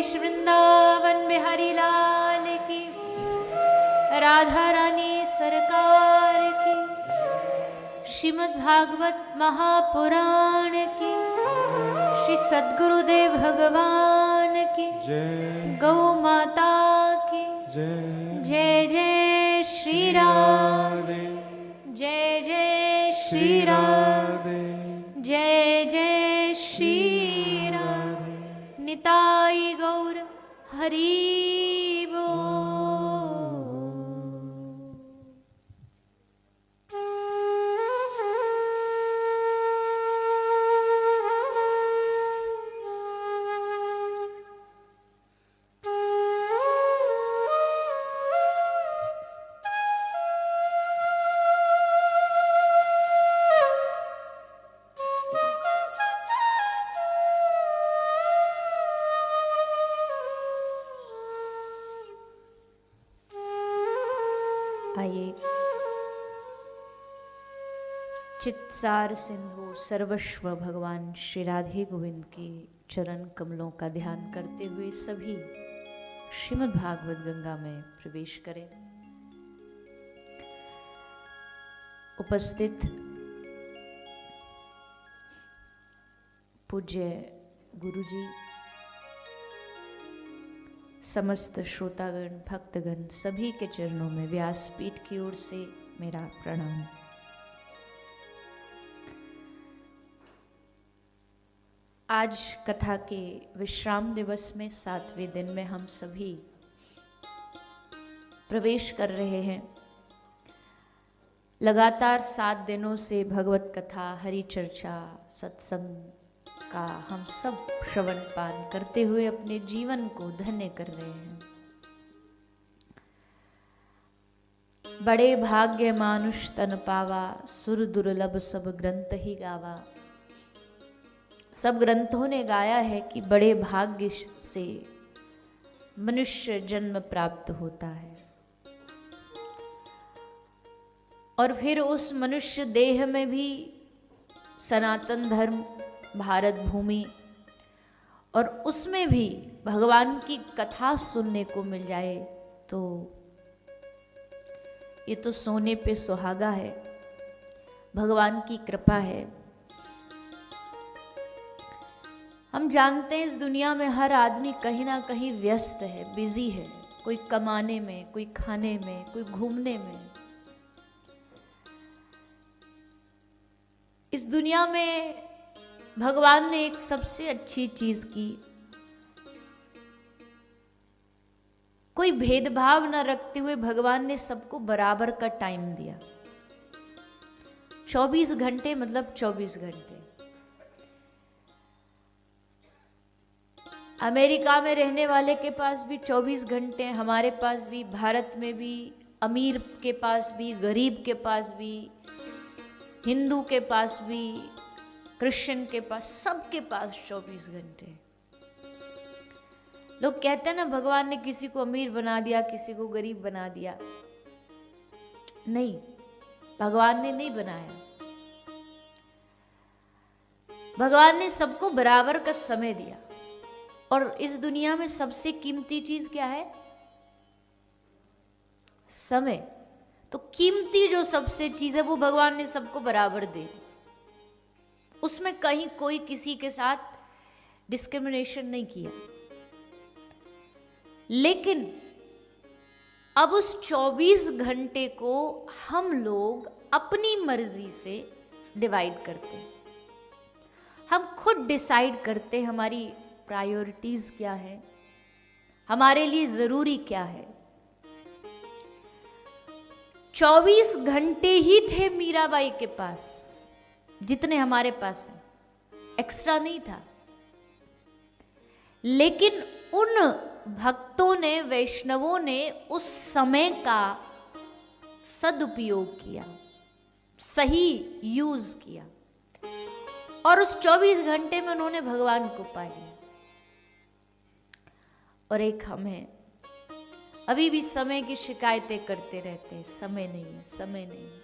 नरेश वृंदावन बिहारी लाल की, राधा रानी सरकार की, श्रीमद् भागवत महापुराण की, श्री सद्गुरुदेव भगवान की जय, गौ माता की जय जय जय श्री राम, राधे, जय जय श्री श्री राम, राधे, जय जय श्री राम। निताई गौर हरि बोल। आइए, चित्सार सिंधु सर्वस्व भगवान श्री राधे गोविंद के चरण कमलों का ध्यान करते हुए सभी श्रीमद् भागवत गंगा में प्रवेश करें। उपस्थित पूज्य गुरुजी, समस्त श्रोतागण भक्तगण सभी के चरणों में व्यासपीठ की ओर से मेरा प्रणाम। आज कथा के विश्राम दिवस में 7वें दिन में हम सभी प्रवेश कर रहे हैं। लगातार 7 दिनों से भगवत कथा, हरि चर्चा, सत्संग का हम सब श्रवण पान करते हुए अपने जीवन को धन्य कर रहे हैं। बड़े भाग्य मानुष तन पावा, सुर दुर्लभ सब ग्रंथ ही गावा। सब ग्रंथों ने गाया है कि बड़े भाग्य से मनुष्य जन्म प्राप्त होता है और फिर उस मनुष्य देह में भी सनातन धर्म, भारत भूमि, और उसमें भी भगवान की कथा सुनने को मिल जाए तो ये तो सोने पे सुहागा है, भगवान की कृपा है। हम जानते हैं इस दुनिया में हर आदमी कहीं ना कहीं व्यस्त है, बिजी है, कोई कमाने में, कोई खाने में, कोई घूमने में। इस दुनिया में भगवान ने एक सबसे अच्छी चीज की, कोई भेदभाव न रखते हुए भगवान ने सबको बराबर का टाइम दिया। 24 घंटे मतलब 24 घंटे। अमेरिका में रहने वाले के पास भी 24 घंटे, हमारे पास भी, भारत में भी, अमीर के पास भी, गरीब के पास भी, हिंदू के पास भी, क्रिश्चियन के पास, सबके पास 24 घंटे। लोग कहते हैं ना भगवान ने किसी को अमीर बना दिया, किसी को गरीब बना दिया। नहीं, भगवान ने नहीं बनाया। भगवान ने सबको बराबर का समय दिया। और इस दुनिया में सबसे कीमती चीज क्या है? समय। तो कीमती जो सबसे चीज है वो भगवान ने सबको बराबर दे दी। उसमें कहीं कोई किसी के साथ डिस्क्रिमिनेशन नहीं किया। लेकिन अब उस 24 घंटे को हम लोग अपनी मर्जी से डिवाइड करते हैं। हम खुद डिसाइड करते हैं हमारी प्रायोरिटीज क्या है, हमारे लिए जरूरी क्या है। 24 घंटे ही थे मीराबाई के पास, जितने हमारे पास हैं, एक्स्ट्रा नहीं था। लेकिन उन भक्तों ने, वैष्णवों ने उस समय का सदुपयोग किया, सही यूज किया और उस 24 घंटे में उन्होंने भगवान को पा लिया। और एक हम हैं, अभी भी समय की शिकायतें करते रहते हैं, समय नहीं है, समय नहीं है।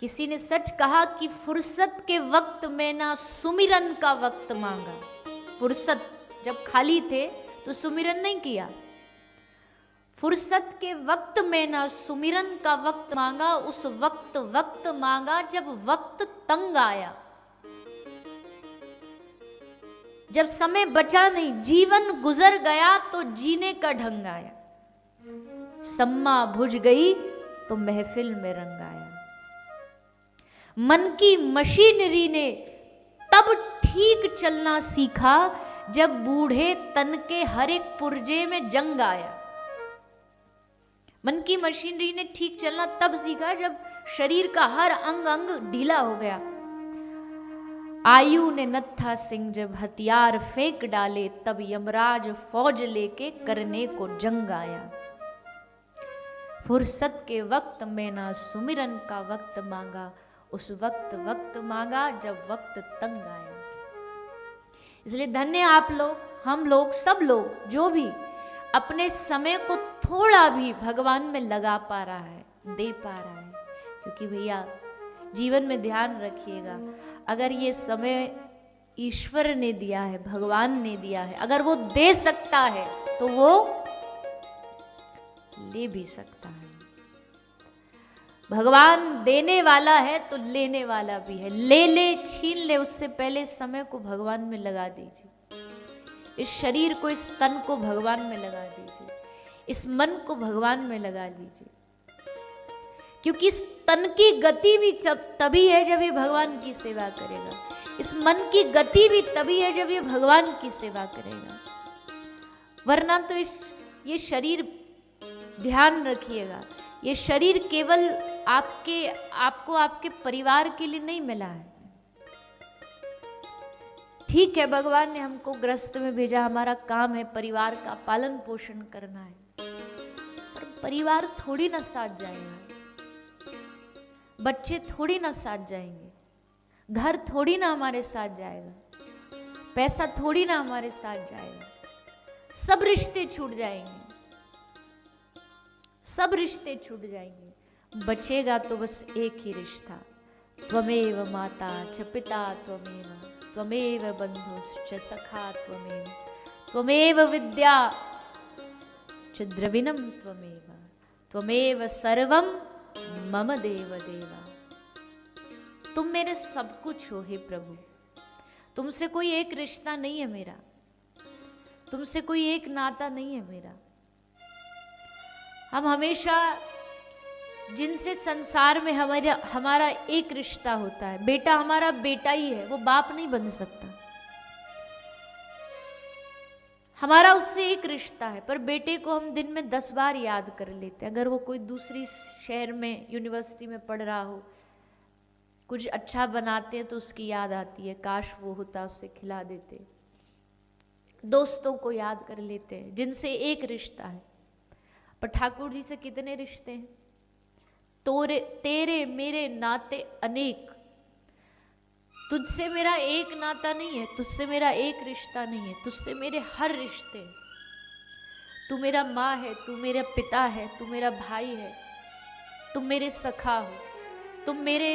किसी ने सच कहा कि फुर्सत के वक्त में ना सुमिरन का वक्त मांगा। फुर्सत जब खाली थे तो सुमिरन नहीं किया। फुर्सत के वक्त में ना सुमिरन का वक्त मांगा, उस वक्त मांगा जब वक्त तंग आया। जब समय बचा नहीं, जीवन गुजर गया तो जीने का ढंग आया। सम्मा बुझ गई तो महफिल में रंग आया। मन की मशीनरी ने तब ठीक चलना सीखा जब बूढ़े तन के हर एक पुर्जे में जंग आया। मन की मशीनरी ने ठीक चलना तब सीखा जब शरीर का हर अंग अंग ढीला हो गया। आयु ने नत्था सिंह जब हथियार फेंक डाले, तब यमराज फौज लेके करने को जंग आया। फुर्सत के वक्त में ना सुमिरन का वक्त मांगा, उस वक्त मांगा जब वक्त तंग आया। इसलिए धन्य आप लोग, हम लोग, सब लोग जो भी अपने समय को थोड़ा भी भगवान में लगा पा रहा है, दे पा रहा है। क्योंकि भैया जीवन में ध्यान रखिएगा, अगर ये समय ईश्वर ने दिया है, भगवान ने दिया है, अगर वो दे सकता है तो वो ले भी सकता है। भगवान देने वाला है तो लेने वाला भी है। ले ले छीन ले, उससे पहले समय को भगवान में लगा दीजिए। इस शरीर को, इस तन को भगवान में लगा दीजिए, इस मन को भगवान में लगा लीजिए। क्योंकि इस तन की गति भी तभी है जब ये भगवान की सेवा करेगा। इस मन की गति भी तभी है जब ये भगवान की सेवा करेगा। वरना तो ये शरीर, ध्यान रखिएगा, ये शरीर केवल आपको आपके परिवार के लिए नहीं मिला है। ठीक है, भगवान ने हमको गृहस्थ में भेजा, हमारा काम है परिवार का पालन पोषण करना है, पर परिवार थोड़ी ना साथ जाएगा, बच्चे थोड़ी ना साथ जाएंगे, घर थोड़ी ना हमारे साथ जाएगा, पैसा थोड़ी ना हमारे साथ जाएगा। सब रिश्ते छूट जाएंगे, सब रिश्ते छूट जाएंगे। बचेगा तो बस एक ही रिश्ता, त्वमेव माता च पिता त्वमेव, त्वमेव बंधुश्च सखा त्वमेव, त्वमेव विद्या च द्रविणं त्वमेव, त्वमेव सर्वं मम देव देवा। तुम मेरे सब कुछ हो हे प्रभु। तुमसे कोई एक रिश्ता नहीं है मेरा, तुमसे कोई एक नाता नहीं है मेरा। हम हमेशा जिनसे संसार में हमारा एक रिश्ता होता है, बेटा हमारा बेटा ही है, वो बाप नहीं बन सकता। हमारा उससे एक रिश्ता है, पर बेटे को हम दिन में 10 बार याद कर लेते हैं। अगर वो कोई दूसरी शहर में यूनिवर्सिटी में पढ़ रहा हो, कुछ अच्छा बनाते हैं तो उसकी याद आती है, काश वो होता, उससे खिला देते। दोस्तों को याद कर लेते हैं जिनसे एक रिश्ता है। पर ठाकुर जी से कितने रिश्ते हैं? तेरे मेरे नाते अनेक। तुझसे मेरा एक नाता नहीं है, तुझसे मेरा एक रिश्ता नहीं है, तुझसे मेरे हर रिश्ते। तू मेरा माँ है, तू मेरा पिता है, तू मेरा भाई है, तुम मेरे सखा हो, तुम मेरे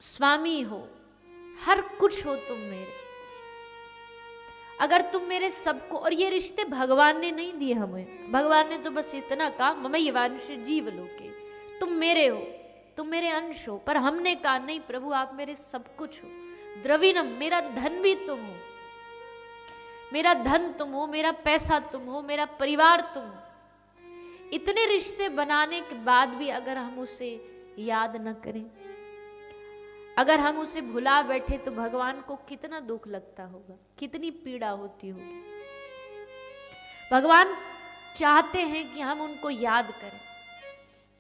स्वामी हो, हर कुछ हो तुम मेरे। अगर तुम मेरे सबको, और ये रिश्ते भगवान ने नहीं दिए हमें, भगवान ने तो बस इतना कहा मम यवांश जीव लोके, तुम मेरे हो, तुम मेरे अंश हो। पर हमने कहा नहीं प्रभु, आप मेरे सब कुछ हो। द्रविणम, मेरा धन भी तुम हो, मेरा धन तुम हो, मेरा पैसा तुम हो, मेरा परिवार तुम हो। इतने रिश्ते बनाने के बाद भी अगर हम उसे याद न करें, अगर हम उसे भुला बैठे, तो भगवान को कितना दुख लगता होगा, कितनी पीड़ा होती होगी। भगवान चाहते हैं कि हम उनको याद करें,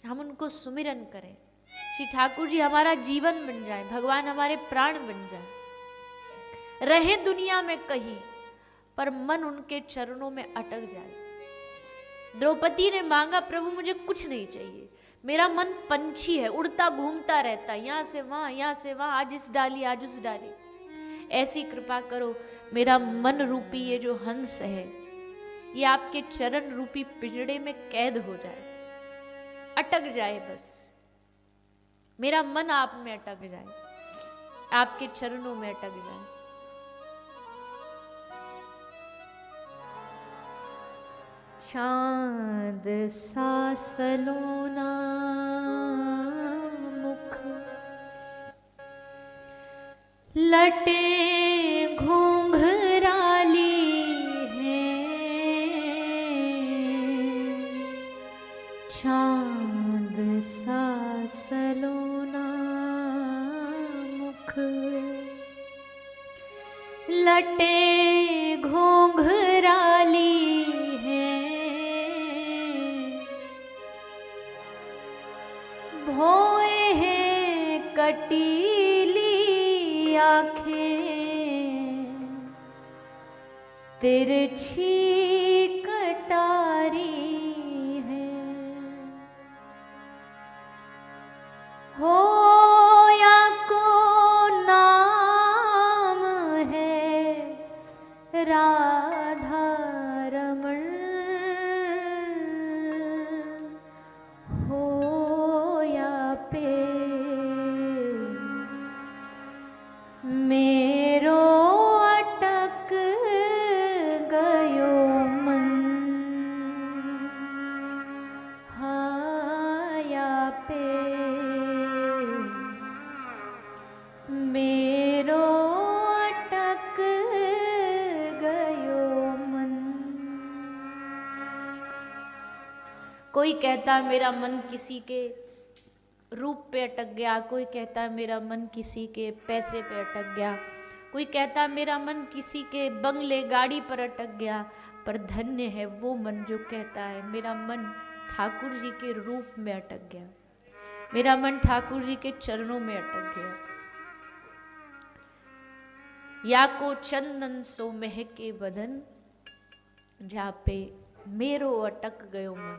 हम उनको सुमिरन करें। श्री ठाकुर जी हमारा जीवन बन जाए, भगवान हमारे प्राण बन जाए, रहे दुनिया में कहीं पर मन उनके चरणों में अटक जाए। द्रौपदी ने मांगा प्रभु मुझे कुछ नहीं चाहिए, मेरा मन पंछी है, उड़ता घूमता रहता है, यहाँ से वहाँ, यहाँ से वहाँ, आज इस डाली आज उस डाली। ऐसी कृपा करो मेरा मन रूपी ये जो हंस है, ये आपके चरण रूपी पिंजड़े में कैद हो जाए, अटक जाए। बस मेरा मन आप में अटक जाए, आपके चरणों में अटक जाए। चांद सा सलोना मुख, लटें घूंघराली हैं, चांद सा सलोना मुख, लटें घूंघराली भोए हैं कटीली आँखें, तिरछी कटारी है, हो या को नाम है राधा रमण, मेरो अटक गयो मन, हाया पे मेरो अटक गयो मन। कोई कहता मेरा मन किसी के रूप पे अटक गया, कोई कहता है मेरा मन किसी के पैसे पे अटक गया, कोई कहता है मेरा मन किसी के बंगले गाड़ी पर अटक गया, पर धन्य है वो मन जो कहता है मेरा मन ठाकुर जी के रूप में अटक गया, मेरा मन ठाकुर जी के चरणों में अटक गया। या को चंदन सो महके बदन, जहाँ पे मेरो अटक गयो मन।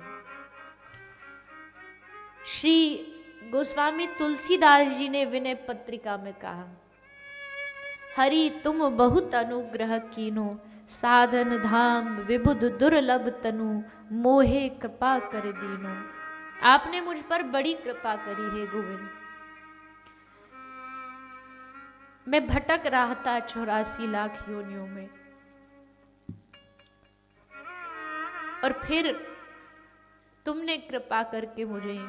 श्री गोस्वामी तुलसीदास जी ने विनय पत्रिका में कहा, हरि तुम बहुत अनुग्रह कीनो, साधन धाम विबुध दुर्लभ तनु, मोहे कृपा कर दीनो। आपने मुझ पर बड़ी कृपा करी है गोविंद। मैं भटक रहा था 84 लाख योनियों में, और फिर तुमने कृपा करके मुझे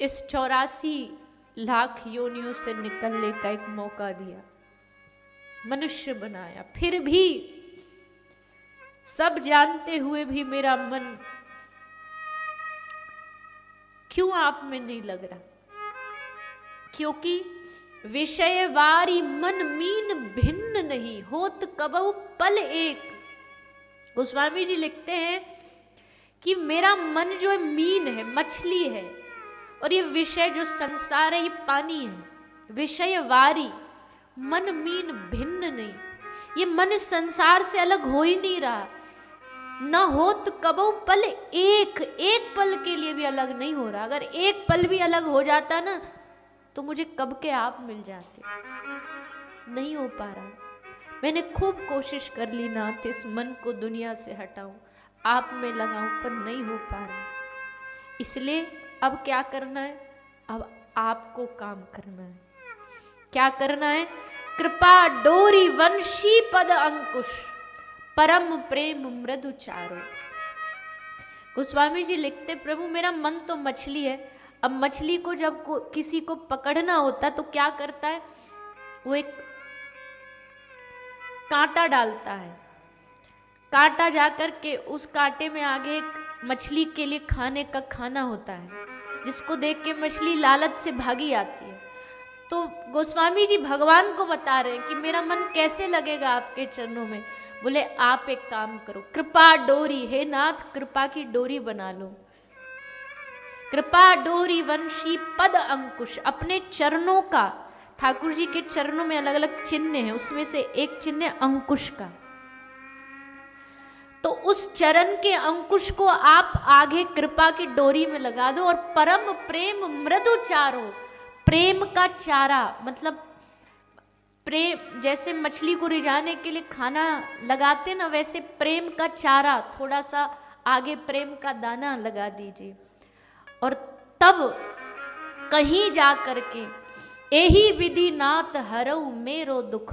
इस 84 लाख योनियों से निकलने का एक मौका दिया, मनुष्य बनाया। फिर भी सब जानते हुए भी मेरा मन क्यों आप में नहीं लग रहा? क्योंकि विषयवारी मन मीन भिन्न नहीं होत कबहु पल एक। गोस्वामी जी लिखते हैं कि मेरा मन जो है मीन है, मछली है, और ये विषय जो संसार है ये पानी है। विषयवारी मन मीन भिन्न नहीं, ये मन संसार से अलग हो ही नहीं रहा। न होत कबहु पल एक, एक पल के लिए भी अलग नहीं हो रहा। अगर एक पल भी अलग हो जाता ना तो मुझे कब के आप मिल जाते, नहीं हो पा रहा। मैंने खूब कोशिश कर ली नाथ इस मन को दुनिया से हटाऊं, आप में लगाऊं, पर नहीं हो पा रहा। इसलिए अब क्या करना है? अब आपको काम करना है। क्या करना है? कृपा डोरी वंशी पद अंकुश, परम प्रेम मृदु चारो। गोस्वामी जी लिखते, प्रभु मेरा मन तो मछली है। अब मछली को जब किसी को पकड़ना होता तो क्या करता है? वो एक कांटा डालता है, कांटा जाकर के उस कांटे में आगे एक मछली के लिए खाने का खाना होता है, जिसको देख के मछली लालच से भागी आती है। तो गोस्वामी जी भगवान को बता रहे हैं कि मेरा मन कैसे लगेगा आपके चरणों में। बोले आप एक काम करो, कृपा डोरी, हे नाथ कृपा की डोरी बना लो। कृपा डोरी वंशी पद अंकुश, अपने चरणों का, ठाकुर जी के चरणों में अलग अलग चिन्ह हैं, उसमें से एक चिन्ह अंकुश का। तो उस चरण के अंकुश को आप आगे कृपा की डोरी में लगा दो, और परम प्रेम मृदु चारो, प्रेम का चारा मतलब प्रेम, जैसे मछली को रिझाने के लिए खाना लगाते ना, वैसे प्रेम का चारा थोड़ा सा आगे प्रेम का दाना लगा दीजिए। और तब कहीं जा करके यही विधि नाथ हरऊ मेरो दुख,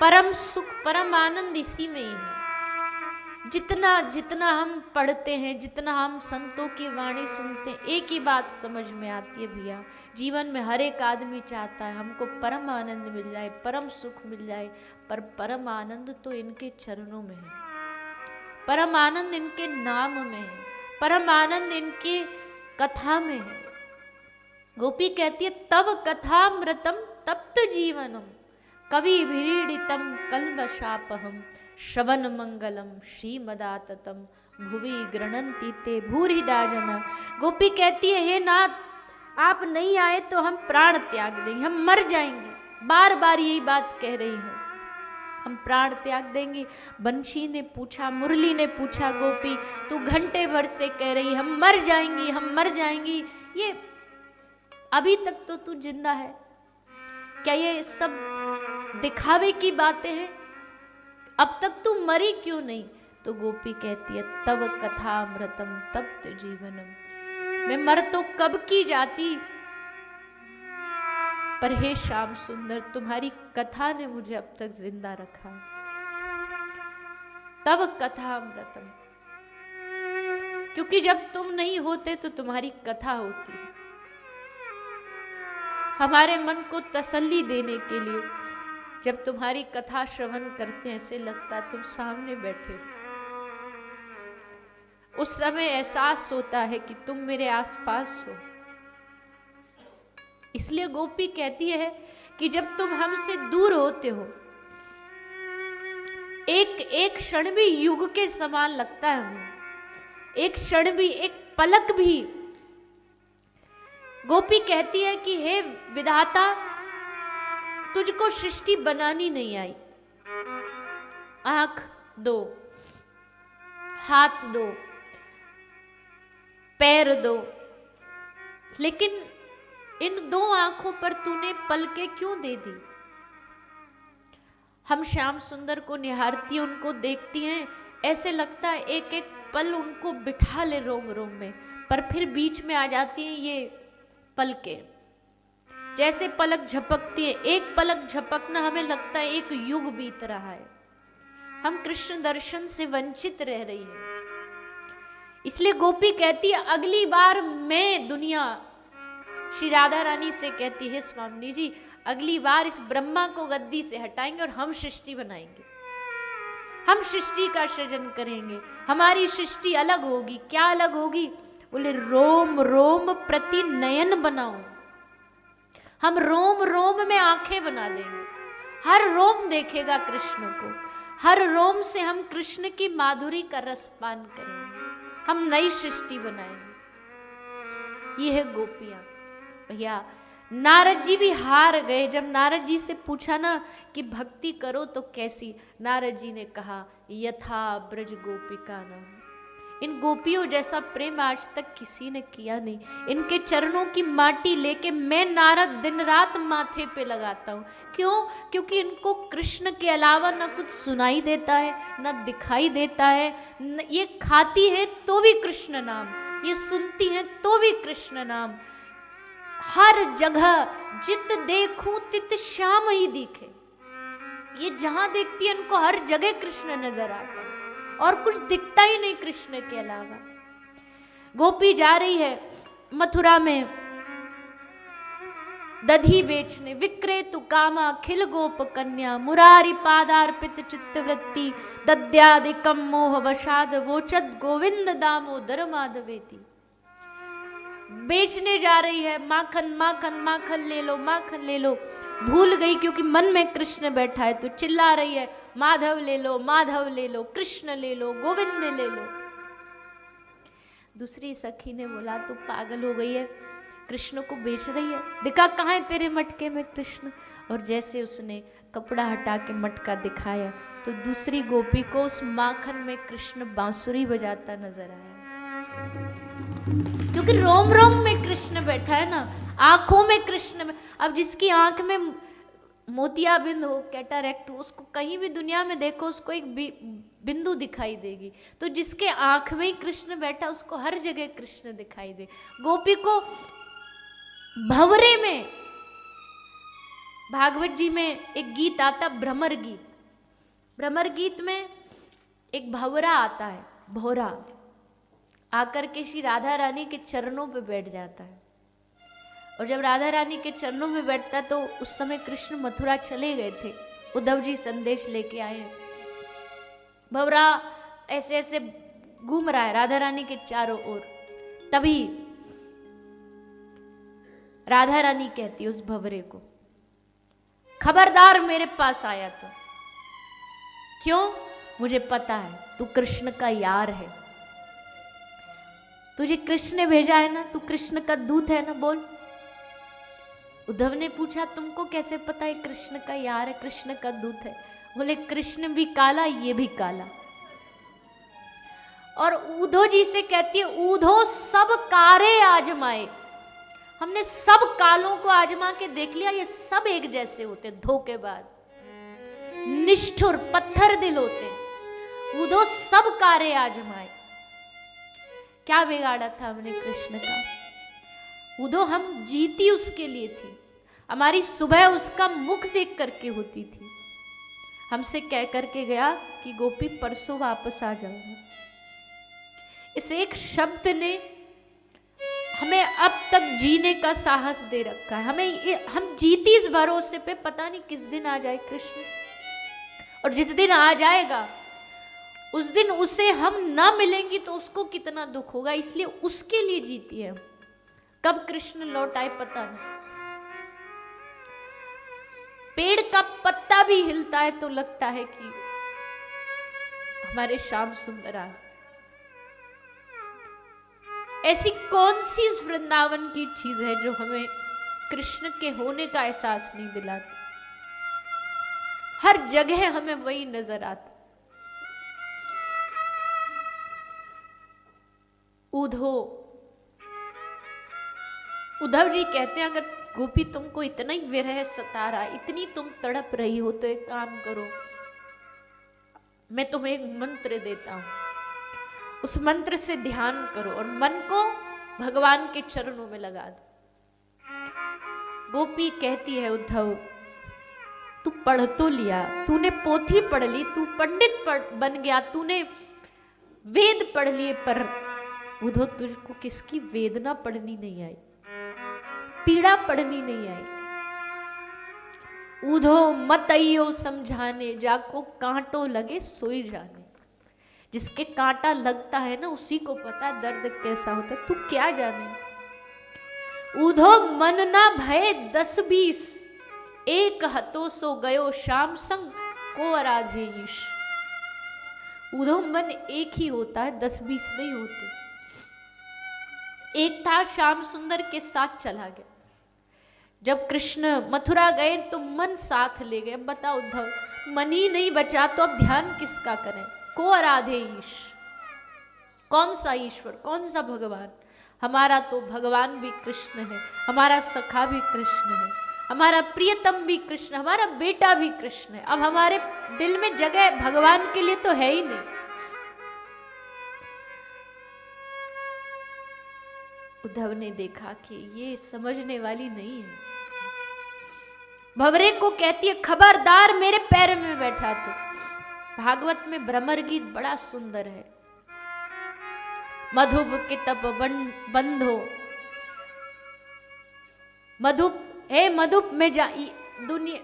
परम सुख, परम आनंद इसी में ही है। जितना जितना हम पढ़ते हैं, जितना हम संतों की वाणी सुनते हैं, एक ही बात समझ में आती है भैया, जीवन में हर एक आदमी चाहता है हमको परम आनंद मिल जाए, परम सुख मिल जाए, पर परम आनंद तो इनके चरणों में है, परम आनंद इनके नाम में है, परम आनंद इनकी कथा में है। गोपी कहती है तब कथामृतम तप्त जीवनम कवि भीड़ितम कल्मषापहम श्रवण मंगलम श्रीमदाततम भुवि गृणन्ति ते भूरिदा जना। गोपी कहती है हे नाथ, आप नहीं आए तो हम प्राण त्याग देंगे, हम मर जाएंगे। बार बार यही बात कह रही है, हम प्राण त्याग देंगे। बंशी ने पूछा, मुरली ने पूछा, गोपी तू घंटे भर से कह रही हम मर जाएंगी, हम मर जाएंगी, ये अभी तक तो तू जिंदा है, क्या ये सब दिखावे की बातें हैं? अब तक तू मरी क्यों नहीं? तो गोपी कहती है तब कथामृतम तप्त जीवनम, मैं मर तो कब की जाती, पर हे श्याम सुंदर तुम्हारी कथा ने मुझे अब तक जिंदा रखा। तब कथामृतम, क्योंकि जब तुम नहीं होते तो तुम्हारी कथा होती है, हमारे मन को तसल्ली देने के लिए। जब तुम्हारी कथा श्रवण करते हैं ऐसे लगता है तुम सामने बैठे हो, उस समय एहसास होता है कि तुम मेरे आसपास हो। इसलिए गोपी कहती है कि जब तुम हमसे दूर होते हो, एक एक क्षण भी युग के समान लगता है हमें, एक क्षण भी, एक पलक भी। गोपी कहती है कि हे विधाता, तुझको सृष्टि बनानी नहीं आई, आंख दो, हाथ दो, पैर दो, लेकिन इन दो आंखों पर तूने पलके क्यों दे दी? हम श्याम सुंदर को निहारती, उनको देखती हैं, ऐसे लगता है एक एक पल उनको बिठा ले रोम रोम में, पर फिर बीच में आ जाती हैं ये पलके। जैसे पलक झपकती है, एक पलक झपकना हमें लगता है एक युग बीत रहा है, हम कृष्ण दर्शन से वंचित रह रही है। इसलिए गोपी कहती है अगली बार मैं दुनिया, श्री राधा रानी से कहती है स्वामी जी अगली बार इस ब्रह्मा को गद्दी से हटाएंगे और हम सृष्टि बनाएंगे, हम सृष्टि का सृजन करेंगे, हमारी सृष्टि अलग होगी। क्या अलग होगी? बोले रोम रोम प्रति नयन बनाओ, हम रोम रोम में आंखें बना देंगे, हर रोम देखेगा कृष्ण को, हर रोम से हम कृष्ण की माधुरी का रसपान करेंगे, हम नई सृष्टि बनाएंगे। ये है गोपियां। भैया नारद जी भी हार गए, जब नारद जी से पूछा ना कि भक्ति करो तो कैसी, नारद जी ने कहा यथा ब्रज गोपिका नाम, इन गोपियों जैसा प्रेम आज तक किसी ने किया नहीं। इनके चरणों की माटी लेके मैं नारद दिन रात माथे पे लगाता हूँ। क्यों? क्योंकि इनको कृष्ण के अलावा ना कुछ सुनाई देता है, ना दिखाई देता है। ये खाती है तो भी कृष्ण नाम, ये सुनती है तो भी कृष्ण नाम। हर जगह जित देखूं तित श्याम ही दिखे, ये जहां देखती है इनको हर जगह कृष्ण नजर आता है और कुछ दिखता ही नहीं कृष्ण के अलावा। गोपी जा रही है मथुरा में दधी बेचने, विक्रेतु कामा खिल गोप कन्या, मुरारी पादार्पित चित्तवृत्ति, दद्यादिकम मोह वशाद वोचद गोविंद दामोदर माधवेति। बेचने जा रही है, माखन माखन माखन ले लो, माखन ले लो। भूल गई क्योंकि मन में कृष्ण बैठा है तो चिल्ला रही है माधव ले लो, माधव ले लो, कृष्ण ले लो, गोविंद ले लो। दूसरी सखी ने बोला तू पागल हो गई है, कृष्ण को बेच रही है, दिखा कहाँ है तेरे मटके में कृष्ण। और जैसे उसने कपड़ा हटा के मटका दिखाया तो दूसरी गोपी को उस माखन में कृष्ण बांसुरी बजाता नजर आया, क्योंकि रोम रोम में कृष्ण बैठा है ना, आंखों में कृष्ण में। अब जिसकी आंख में मोतियाबिंद हो, कैटरैक्ट हो, उसको कहीं भी दुनिया में देखो उसको एक बिंदु दिखाई देगी। तो जिसके आंख में ही कृष्ण बैठा उसको हर जगह कृष्ण दिखाई दे। गोपी को भंवरे में भागवत जी में एक गीत आता, भ्रमर गीत। भ्रमर गीत में एक भंवरा आता है, भौरा आकर के श्री राधा रानी के चरणों पे बैठ जाता है। और जब राधा रानी के चरणों में बैठता तो उस समय कृष्ण मथुरा चले गए थे, उद्धव जी संदेश लेके आए हैं। भंवरा ऐसे ऐसे घूम रहा है राधा रानी के चारों ओर। तभी राधा रानी कहती है उस भंवरे को, खबरदार मेरे पास आया तो। क्यों? मुझे पता है तू कृष्ण का यार है, तुझे कृष्ण ने भेजा है ना, तू कृष्ण का दूत है ना, बोल। उद्धव ने पूछा तुमको कैसे पता है कृष्ण का यार है, कृष्ण का दूत है? बोले कृष्ण भी काला, ये भी काला। और उद्धव जी से कहती है, उद्धव सब कारे आजमाए, हमने सब कालों को आजमा के देख लिया, ये सब एक जैसे होते, धोखेबाज, निष्ठुर, पत्थर दिल होते। उद्धव सब कारे आजमाए, क्या बिगाड़ा था हमने कृष्ण का? उद्धव हम जीती उसके लिए थी, हमारी सुबह उसका मुख देख करके होती थी। हमसे कह करके गया कि गोपी परसों वापस आ जाऊंगा। इस एक शब्द ने हमें अब तक जीने का साहस दे रखा है। हम जीती इस भरोसे पे, पता नहीं किस दिन आ जाए कृष्ण। और जिस दिन आ जाएगा उस दिन उसे हम ना मिलेंगी तो उसको कितना दुख होगा, इसलिए उसके लिए जीती है। कब कृष्ण लौट आए पता नहीं। पेड़ का पत्ता भी हिलता है तो लगता है कि हमारे श्याम सुंदर आए। ऐसी कौन सी इस वृंदावन की चीज है जो हमें कृष्ण के होने का एहसास नहीं दिलाती? हर जगह हमें वही नजर आता। उद्धव जी कहते हैं, अगर गोपी तुमको इतना ही विरह सता रहा, इतनी तुम तड़प रही हो, तो एक काम करो, मैं तुम्हें एक मंत्र देता हूं, उस मंत्र से ध्यान करो और मन को भगवान के चरणों में लगा दो। गोपी कहती है, उद्धव तू पढ़ तो लिया, तूने पोथी पढ़ ली, तू पंडित बन गया, तूने वेद पढ़ लिए, पर उद्धव तुझको किसकी वेदना पढ़नी नहीं आई, पीड़ा पढ़नी नहीं आई। उद्धव मत आइयो समझाने, जाको कांटो लगे सोई जाने। जिसके कांटा लगता है ना उसी को पता दर्द कैसा होता, तू क्या जाने। उद्धव मन ना भय 10-20, एक हतो सो गयो श्याम संग को आराधे ईश। उद्धव मन एक ही होता है, 10-20 नहीं होते। एक था श्याम सुंदर के साथ चला गया। जब कृष्ण मथुरा गए तो मन साथ ले गए। बताओ उद्धव, मन ही नहीं बचा तो अब ध्यान किसका करें? को आराधे ईश, कौन सा ईश्वर, कौन सा भगवान? हमारा तो भगवान भी कृष्ण है, हमारा सखा भी कृष्ण है, हमारा प्रियतम भी कृष्ण, हमारा बेटा भी कृष्ण है। अब हमारे दिल में जगह भगवान के लिए तो है ही नहीं। उद्धव ने देखा कि ये समझने वाली नहीं है। भंवरे को कहती है, खबरदार मेरे पैर में बैठा तो। भागवत में भ्रमर गीत बड़ा सुंदर है। मधुप के तप बंधो, मधुप हे मधुप में जा। दुनिया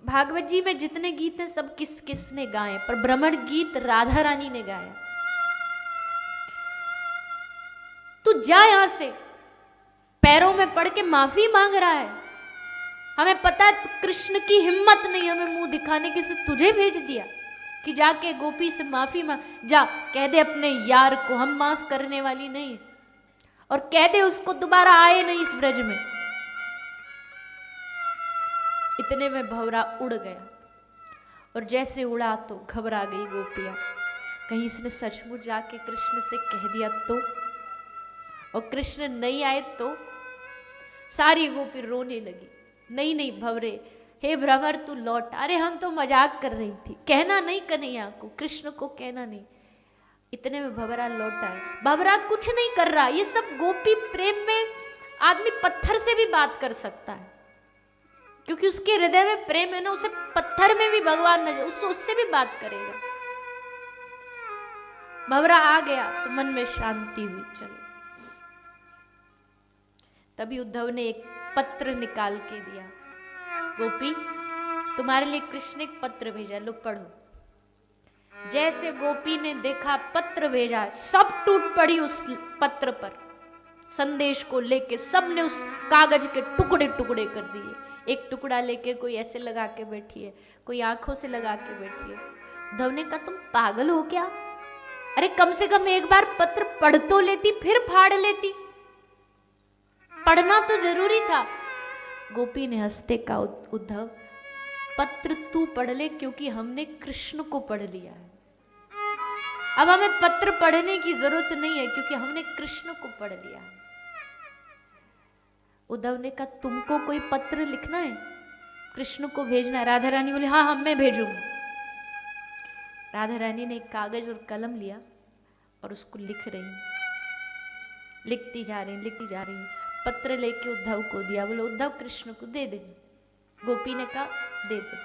भागवत जी में जितने गीत हैं सब किस किस ने गाए, पर भ्रमर गीत राधा रानी ने गाया। तू जा यहां से, पैरों में पड़ के माफी मांग रहा है। हमें पता है कृष्ण की हिम्मत नहीं हमें मुंह दिखाने की, से तुझे भेज दिया कि जाके गोपी से माफी मांग। जा कह दे अपने यार को हम माफ करने वाली नहीं, और कह दे उसको दोबारा आए नहीं इस ब्रज में। इतने में भंवरा उड़ गया, और जैसे उड़ा तो घबरा गई गोपियां, कहीं इसने सचमुच जाके कृष्ण से कह दिया तो, और कृष्ण नहीं आए तो। सारी गोपी रोने लगी। नहीं नहीं भंवरे, हे भ्रमर तू लौट। अरे हम तो मजाक कर रही थी, कहना नहीं कन्हैया को, कृष्ण को कहना नहीं। इतने में भंवरा लौट आए। भंवरा कुछ नहीं कर रहा, ये सब गोपी प्रेम में आदमी पत्थर से भी बात कर सकता है। क्योंकि उसके हृदय में प्रेम है ना, उसे पत्थर में भी भगवान नजर, उससे भी बात करेगा। भंवरा आ गया तो मन में शांति हुई। चलो, तभी उद्धव ने एक पत्र निकाल के दिया, गोपी तुम्हारे लिए कृष्ण एक पत्र भेजा, लो पढ़ो। जैसे गोपी ने देखा पत्र भेजा, सब टूट पड़ी उस पत्र पर। संदेश को लेके सबने उस कागज के टुकड़े टुकड़े कर दिए। एक टुकड़ा लेके कोई ऐसे लगा के बैठी है, कोई आंखों से लगा के बैठी है। उद्धव ने कहा तुम पागल हो क्या? अरे कम से कम एक बार पत्र पढ़ तो लेती, फिर फाड़ लेती। पढ़ना तो जरूरी था। गोपी ने हंसते कहा, उद्धव पत्र तू पढ़ ले, क्योंकि हमने कृष्ण को पढ़ लिया है। अब हमें पत्र पढ़ने की जरूरत नहीं है, क्योंकि हमने कृष्ण को पढ़ लिया है। उद्धव ने कहा तुमको कोई पत्र लिखना है, कृष्ण को भेजना है? राधा रानी बोली हाँ मैं भेजूंगी। राधा रानी ने एक कागज और कलम लिया और उसको लिख रही, लिखती जा रही। पत्र लेके उद्धव को दिया, बोले उद्धव कृष्ण को दे दे। गोपी ने कहा दे दे।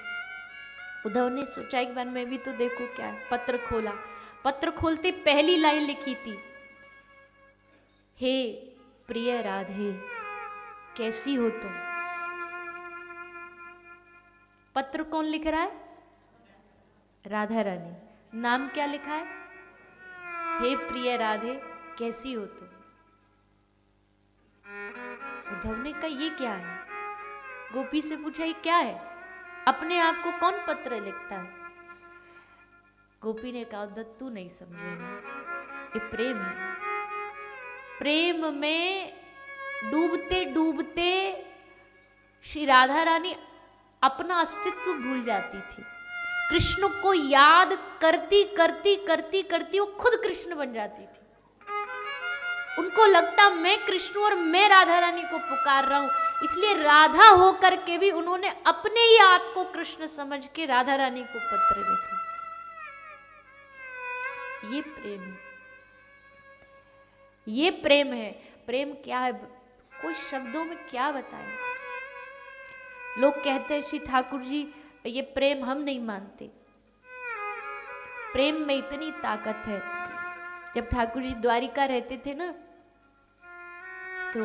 उद्धव ने सोचा एक बार मैं भी तो देखूं क्या है। पत्र खोला, पत्र खोलते पहली लाइन लिखी थी, हे प्रिय राधे कैसी हो तुम। पत्र कौन लिख रहा है? राधा रानी। नाम क्या लिखा है? हे प्रिय राधे कैसी हो तुम। उद्धव ने कहा ये क्या है? गोपी से पूछा ये क्या है? अपने आप को कौन पत्र लिखता है? गोपी ने कहा उद्धव तू नहीं समझेगा, ये प्रेम है। प्रेम में डूबते डूबते श्री राधा रानी अपना अस्तित्व भूल जाती थी। कृष्ण को याद करती करती करती करती वो खुद कृष्ण बन जाती थी। उनको लगता मैं कृष्ण और मैं राधा रानी को पुकार रहा हूं, इसलिए राधा होकर के भी उन्होंने अपने ही आप को कृष्ण समझ के राधा रानी को पत्र लिखा। ये प्रेम है, ये प्रेम है। प्रेम क्या है कोई शब्दों में क्या बताएं। लोग कहते हैं श्री ठाकुर जी ये प्रेम हम नहीं मानते। प्रेम में इतनी ताकत है। जब ठाकुर जी द्वारिका रहते थे ना, तो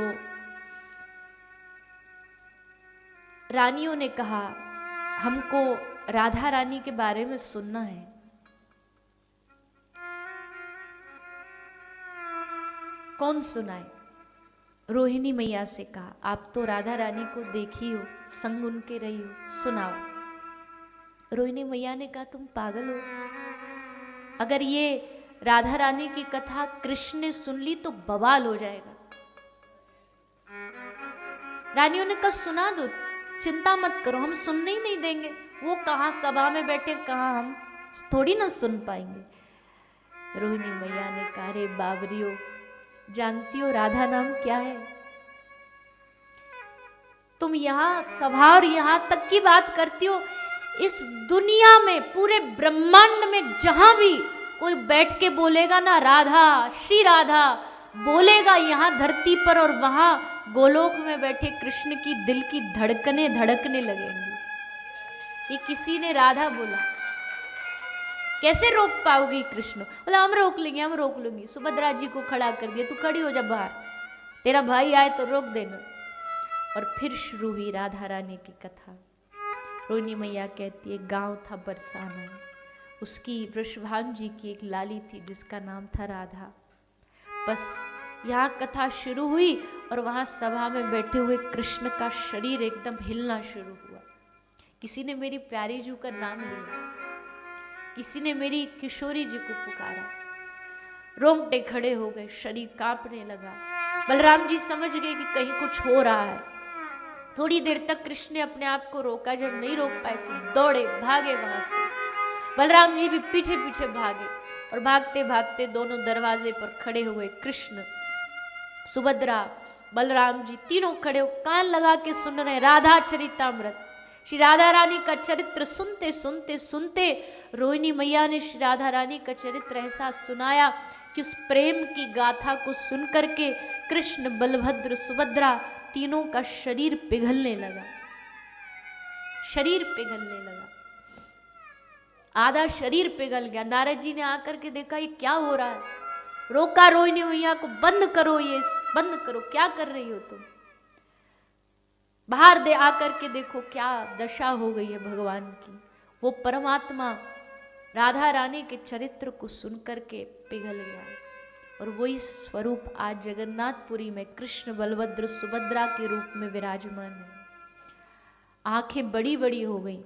रानियों ने कहा हमको राधा रानी के बारे में सुनना है। कौन सुनाए? रोहिणी मैया से कहा आप तो राधा रानी को देखी हो, संग उनके रही हो, सुनाओ। रोहिणी मैया ने कहा तुम पागल हो, अगर ये राधा रानी की कथा कृष्ण ने सुन ली तो बवाल हो जाएगा। रानियों ने कहा सुना दो, चिंता मत करो, हम सुनने ही नहीं देंगे। वो कहाँ सभा में बैठे, कहाँ हम थोड़ी ना सुन पाएंगे। रोहिणी मैया ने कहा रे बावरियो, जानती हो राधा नाम क्या है? तुम यहां सभा और यहां तक की बात करती हो, इस दुनिया में पूरे ब्रह्मांड में जहां भी कोई बैठ के बोलेगा ना राधा श्री राधा बोलेगा यहां धरती पर, और वहां गोलोक में बैठे कृष्ण की दिल की धड़कने धड़कने लगेंगी। ये किसी ने राधा बोला, कैसे रोक पाओगी? कृष्ण बोला हम रोक लेंगे, हम रोक लूंगी। सुभद्रा जी को खड़ा कर दिया, तू खड़ी हो जा बाहर, तेरा भाई आए तो रोक देना। और फिर शुरू हुई राधा रानी की कथा। रोहिणी मैया कहती है गांव था बरसाना, उसकी वृषभान जी की एक लाली थी जिसका नाम था राधा। बस यहाँ कथा शुरू हुई और वहां सभा में बैठे हुए कृष्ण का शरीर एकदम हिलना शुरू हुआ। किसी ने मेरी प्यारी जी का नाम लिया, किसी ने मेरी किशोरी जी को पुकारा। रोंगटे खड़े हो गए, शरीर कांपने लगा। बलराम जी समझ गए कि कहीं कुछ हो रहा है। थोड़ी देर तक कृष्ण ने अपने आप को रोका, जब नहीं रोक पाए तो दौड़े भागे वहां से। बलराम जी भी पीछे पीछे भागे और भागते भागते दोनों दरवाजे पर खड़े हुए कृष्ण, सुभद्रा, बलराम जी तीनों खड़े हो कान लगा के सुन रहे राधा चरितामृत। श्री राधा रानी का चरित्र सुनते सुनते सुनते रोहिणी मैया ने श्री राधा रानी का चरित्र ऐसा सुनाया कि उस प्रेम की गाथा को सुन करके कृष्ण, बलभद्र, सुभद्रा तीनों का शरीर पिघलने लगा। शरीर पिघलने लगा, आधा शरीर पिघल गया। नारद जी ने आकर के देखा ये क्या हो रहा है, रोका रोहिणी मैया को, बंद करो ये, बंद करो, क्या कर रही हो तुम, बाहर दे आकर के देखो क्या दशा हो गई है भगवान की। वो परमात्मा राधा रानी के चरित्र को सुनकर के पिघल गया और वही स्वरूप आज जगन्नाथपुरी में कृष्ण बलभद्र सुभद्रा के रूप में विराजमान है। आंखें बड़ी बड़ी हो गई,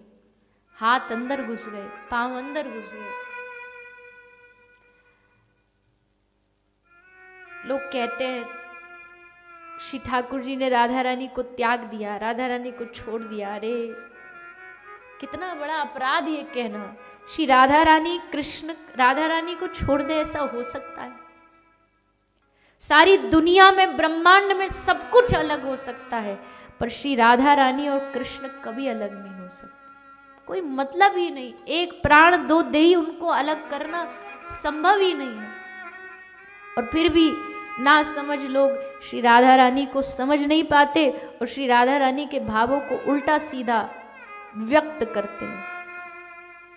हाथ अंदर घुस गए, पांव अंदर घुस गए। लोग कहते हैं श्री ठाकुर जी ने राधा रानी को त्याग दिया, राधा रानी को छोड़ दिया। अरे कितना बड़ा अपराध ये कहना, श्री राधा रानी कृष्ण राधा रानी को छोड़ दे, ऐसा हो सकता है? सारी दुनिया में ब्रह्मांड में सब कुछ अलग हो सकता है, पर श्री राधा रानी और कृष्ण कभी अलग नहीं हो सकते, कोई मतलब ही नहीं। एक प्राण दो देही, उनको अलग करना संभव ही नहीं है। और फिर भी ना समझ लोग श्री राधा रानी को समझ नहीं पाते और श्री राधा रानी के भावों को उल्टा सीधा व्यक्त करते हैं।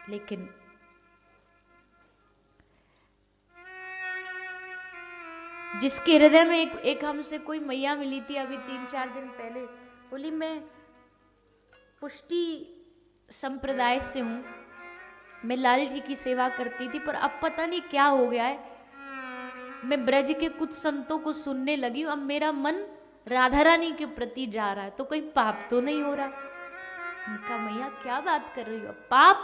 लेकिन जिसके हृदय में एक हमसे कोई मैया मिली थी अभी 3-4 दिन पहले, बोली मैं पुष्टि संप्रदाय से हूँ, मैं लाल जी की सेवा करती थी, पर अब पता नहीं क्या हो गया है, मैं ब्रज के कुछ संतों को सुनने लगी, अब मेरा मन राधा रानी के प्रति जा रहा है, तो कोई पाप तो नहीं हो रहा? उनका मैया क्या बात कर रही हो, पाप?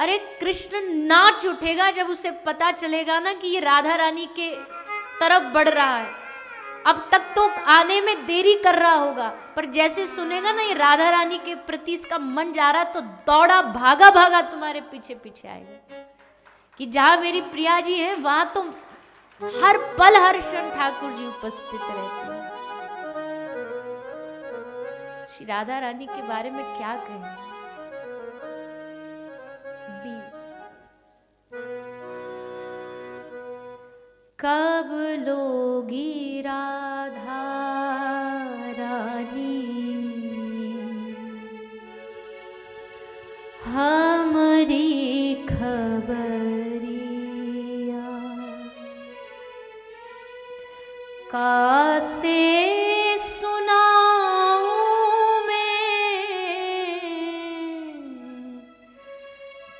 अरे कृष्ण नाच उठेगा जब उसे पता चलेगा ना कि ये राधा रानी के तरफ बढ़ रहा है। अब तक तो आने में देरी कर रहा होगा, पर जैसे सुनेगा ना ये राधा रानी के प्रति इसका मन जा रहा, तो दौड़ा भागा भागा तुम्हारे पीछे पीछे आएगा कि जहां मेरी प्रिया जी हैं वहां तो हर पल हर क्षण ठाकुर जी उपस्थित रहते हैं। श्री राधा रानी के बारे में क्या कहें? कब लोगी राधा रानी हमारी खबरिया, कासे सुनाऊं मैं,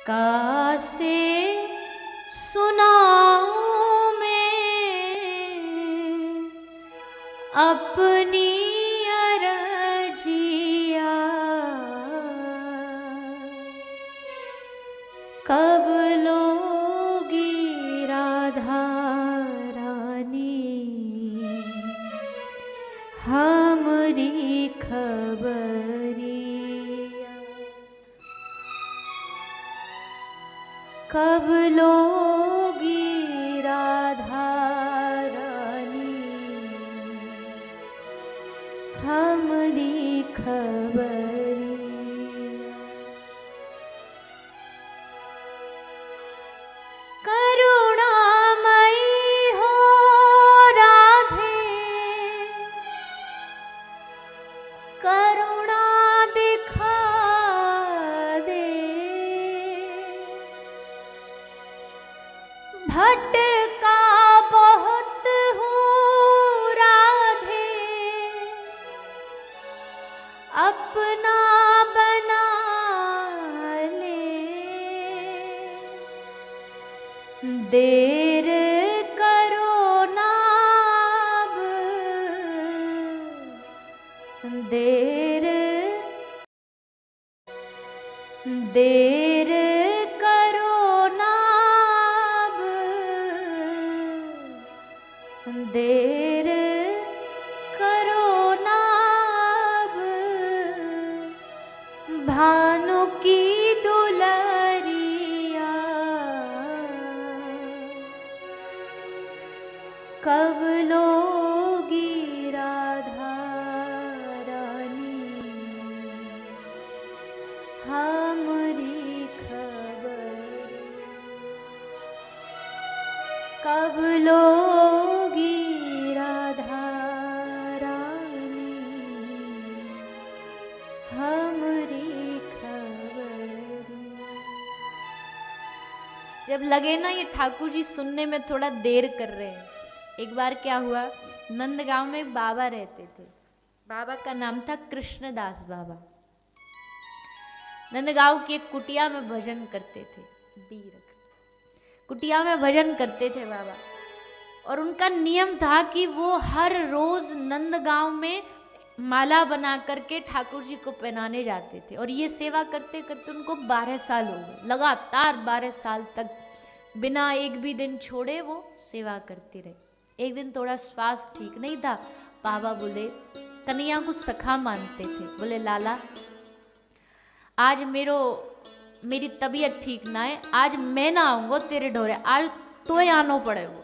कासे सुनाऊं अपनी अरजिया, कब लोगी राधा रानी हमारी खबरिया, कब लोगी राधा हमारी खबरिया। करुणामयी हो राधे, करुणा दिखा दे, भटका बहुत हूँ राधे, अपना बना ले, देर करो ना अब, देर देर करो ना अब, देर करो ना अब, भानु की दुलरिया, कब लोगी राधा रानी हमारी खबर, कब लोगी राधा रानी हमारी जब लगे ना ये ठाकुर जी सुनने में थोड़ा देर कर रहे हैं, एक बार क्या हुआ, नंदगांव में एक बाबा रहते थे। बाबा का नाम था कृष्णदास बाबा। नंदगांव की एक कुटिया में भजन करते थे, कुटिया में भजन करते थे बाबा। और उनका नियम था कि वो हर रोज नंदगांव में माला बना करके ठाकुर जी को पहनाने जाते थे। और ये सेवा करते करते उनको 12 साल हो गए, लगातार 12 साल तक बिना एक भी दिन छोड़े वो सेवा करते रहे। एक दिन थोड़ा स्वास्थ्य ठीक नहीं था, बाबा बोले, कन्हैया को सखा मानते थे, बोले लाला आज मेरी तबीयत ठीक ना है, आज मैं ना आऊंगा तेरे ढोरे, आज तो आनो पड़े, वो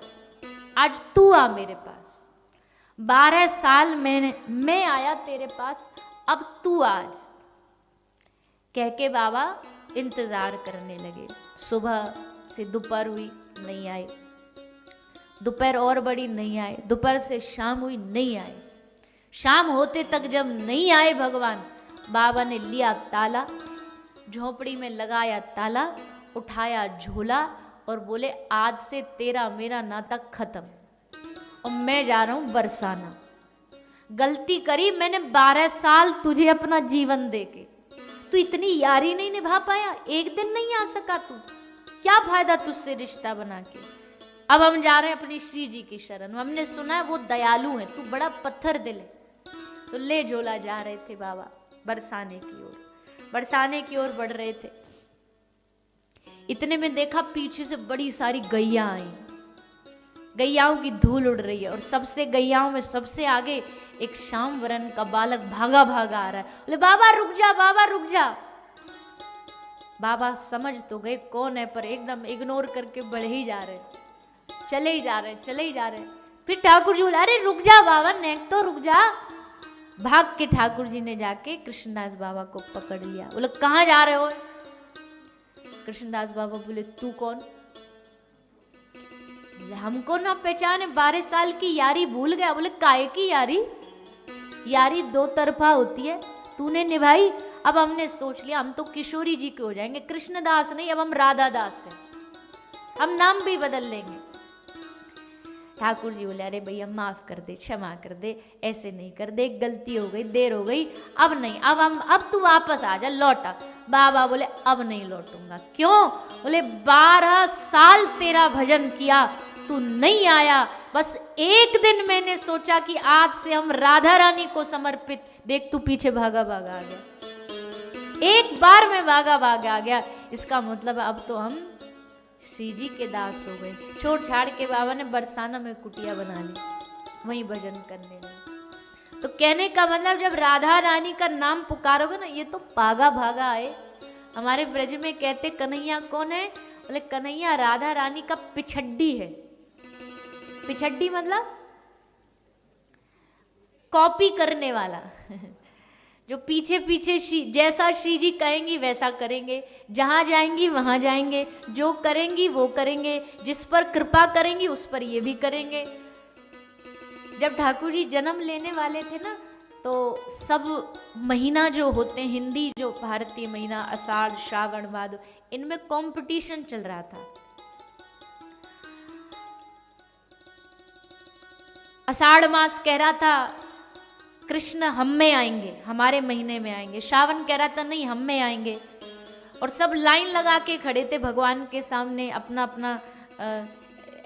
आज तू आ मेरे पास। 12 साल मैं आया तेरे पास, अब तू आज। कह के बाबा इंतजार करने लगे। सुबह से दोपहर हुई, नहीं आए, दोपहर और बड़ी, नहीं आए, दोपहर से शाम हुई, नहीं आए। शाम होते तक जब नहीं आए भगवान, बाबा ने लिया ताला, झोपड़ी में लगाया ताला, उठाया झोला और बोले आज से तेरा मेरा नाता खत्म और मैं जा रहा हूं बरसाना। गलती करी मैंने 12 साल तुझे अपना जीवन देके, तू इतनी यारी नहीं निभा पाया, एक दिन नहीं आ सका तू, क्या फायदा तुझसे रिश्ता बना के। अब हम जा रहे हैं अपनी श्री जी की शरण, हमने सुना है वो दयालु है, तू बड़ा पत्थर दिल है। तो ले झोला जा रहे थे बाबा बरसाने की ओर, बरसाने की ओर बढ़ रहे थे। इतने में देखा पीछे से बड़ी सारी गैया आई, गैयाओं की धूल उड़ रही है और सबसे गैयाओं में सबसे आगे एक श्याम वरण का बालक भागा भागा आ रहा है। बोले बाबा रुक जा, बाबा रुक जा। बाबा समझ तो गए कौन है, पर एकदम इग्नोर करके बढ़ ही जा रहे, चले ही जा रहे, चले ही जा रहे। फिर ठाकुर जी बोले अरे रुक जा बाबा, नेक तो रुक जा। भाग के ठाकुर जी ने जाके कृष्णदास बाबा को पकड़ लिया। बोले कहाँ जा रहे हो? कृष्णदास बाबा बोले तू कौन? हमको ना पहचाने, 12 साल की यारी भूल गया। बोले काहे की यारी? यारी दो तरफा होती है, तूने निभाई, अब हमने सोच लिया हम तो किशोरी जी के हो जाएंगे, कृष्णदास नहीं, अब हम राधा दास हैं, हम नाम भी बदल लेंगे। ठाकुर जी बोले अरे भैया माफ कर दे, क्षमा कर दे, ऐसे नहीं कर दे, गलती हो गई, देर हो गई, अब नहीं, अब तू वापस आ जा, लौटा। बाबा बोले अब नहीं लौटूंगा। क्यों? बोले 12 साल तेरा भजन किया, तू नहीं आया, बस एक दिन मैंने सोचा कि आज से हम राधा रानी को समर्पित, देख तू पीछे भागा भागा आ गया, एक बार में भागा भागा आ गया, इसका मतलब अब तो हम श्री जी के दास हो गए। छोड़ छाड़ के बाबा ने बरसाना में कुटिया बना ली, वहीं भजन करने लगे। तो कहने का मतलब जब राधा रानी का नाम पुकारोगे ना, ये तो भागा भागा आए। हमारे ब्रज में कहते कन्हैया कौन है? बोले कन्हैया राधा रानी का पिछड्डी है। पिछड्डी मतलब कॉपी करने वाला जो पीछे पीछे जैसा श्री जी कहेंगी वैसा करेंगे, जहां जाएंगी वहां जाएंगे, जो करेंगी वो करेंगे, जिस पर कृपा करेंगी उस पर ये भी करेंगे। जब ठाकुर जी जन्म लेने वाले थे ना, तो सब महीना जो होते हैं हिंदी, जो भारतीय महीना आषाढ़ श्रावण भादो, इनमें कंपटीशन चल रहा था। आषाढ़ मास कह रहा था कृष्ण हम में आएंगे, हमारे महीने में आएंगे। श्रावण कह रहा था नहीं हम में आएंगे। और सब लाइन लगा के खड़े थे भगवान के सामने, अपना अपना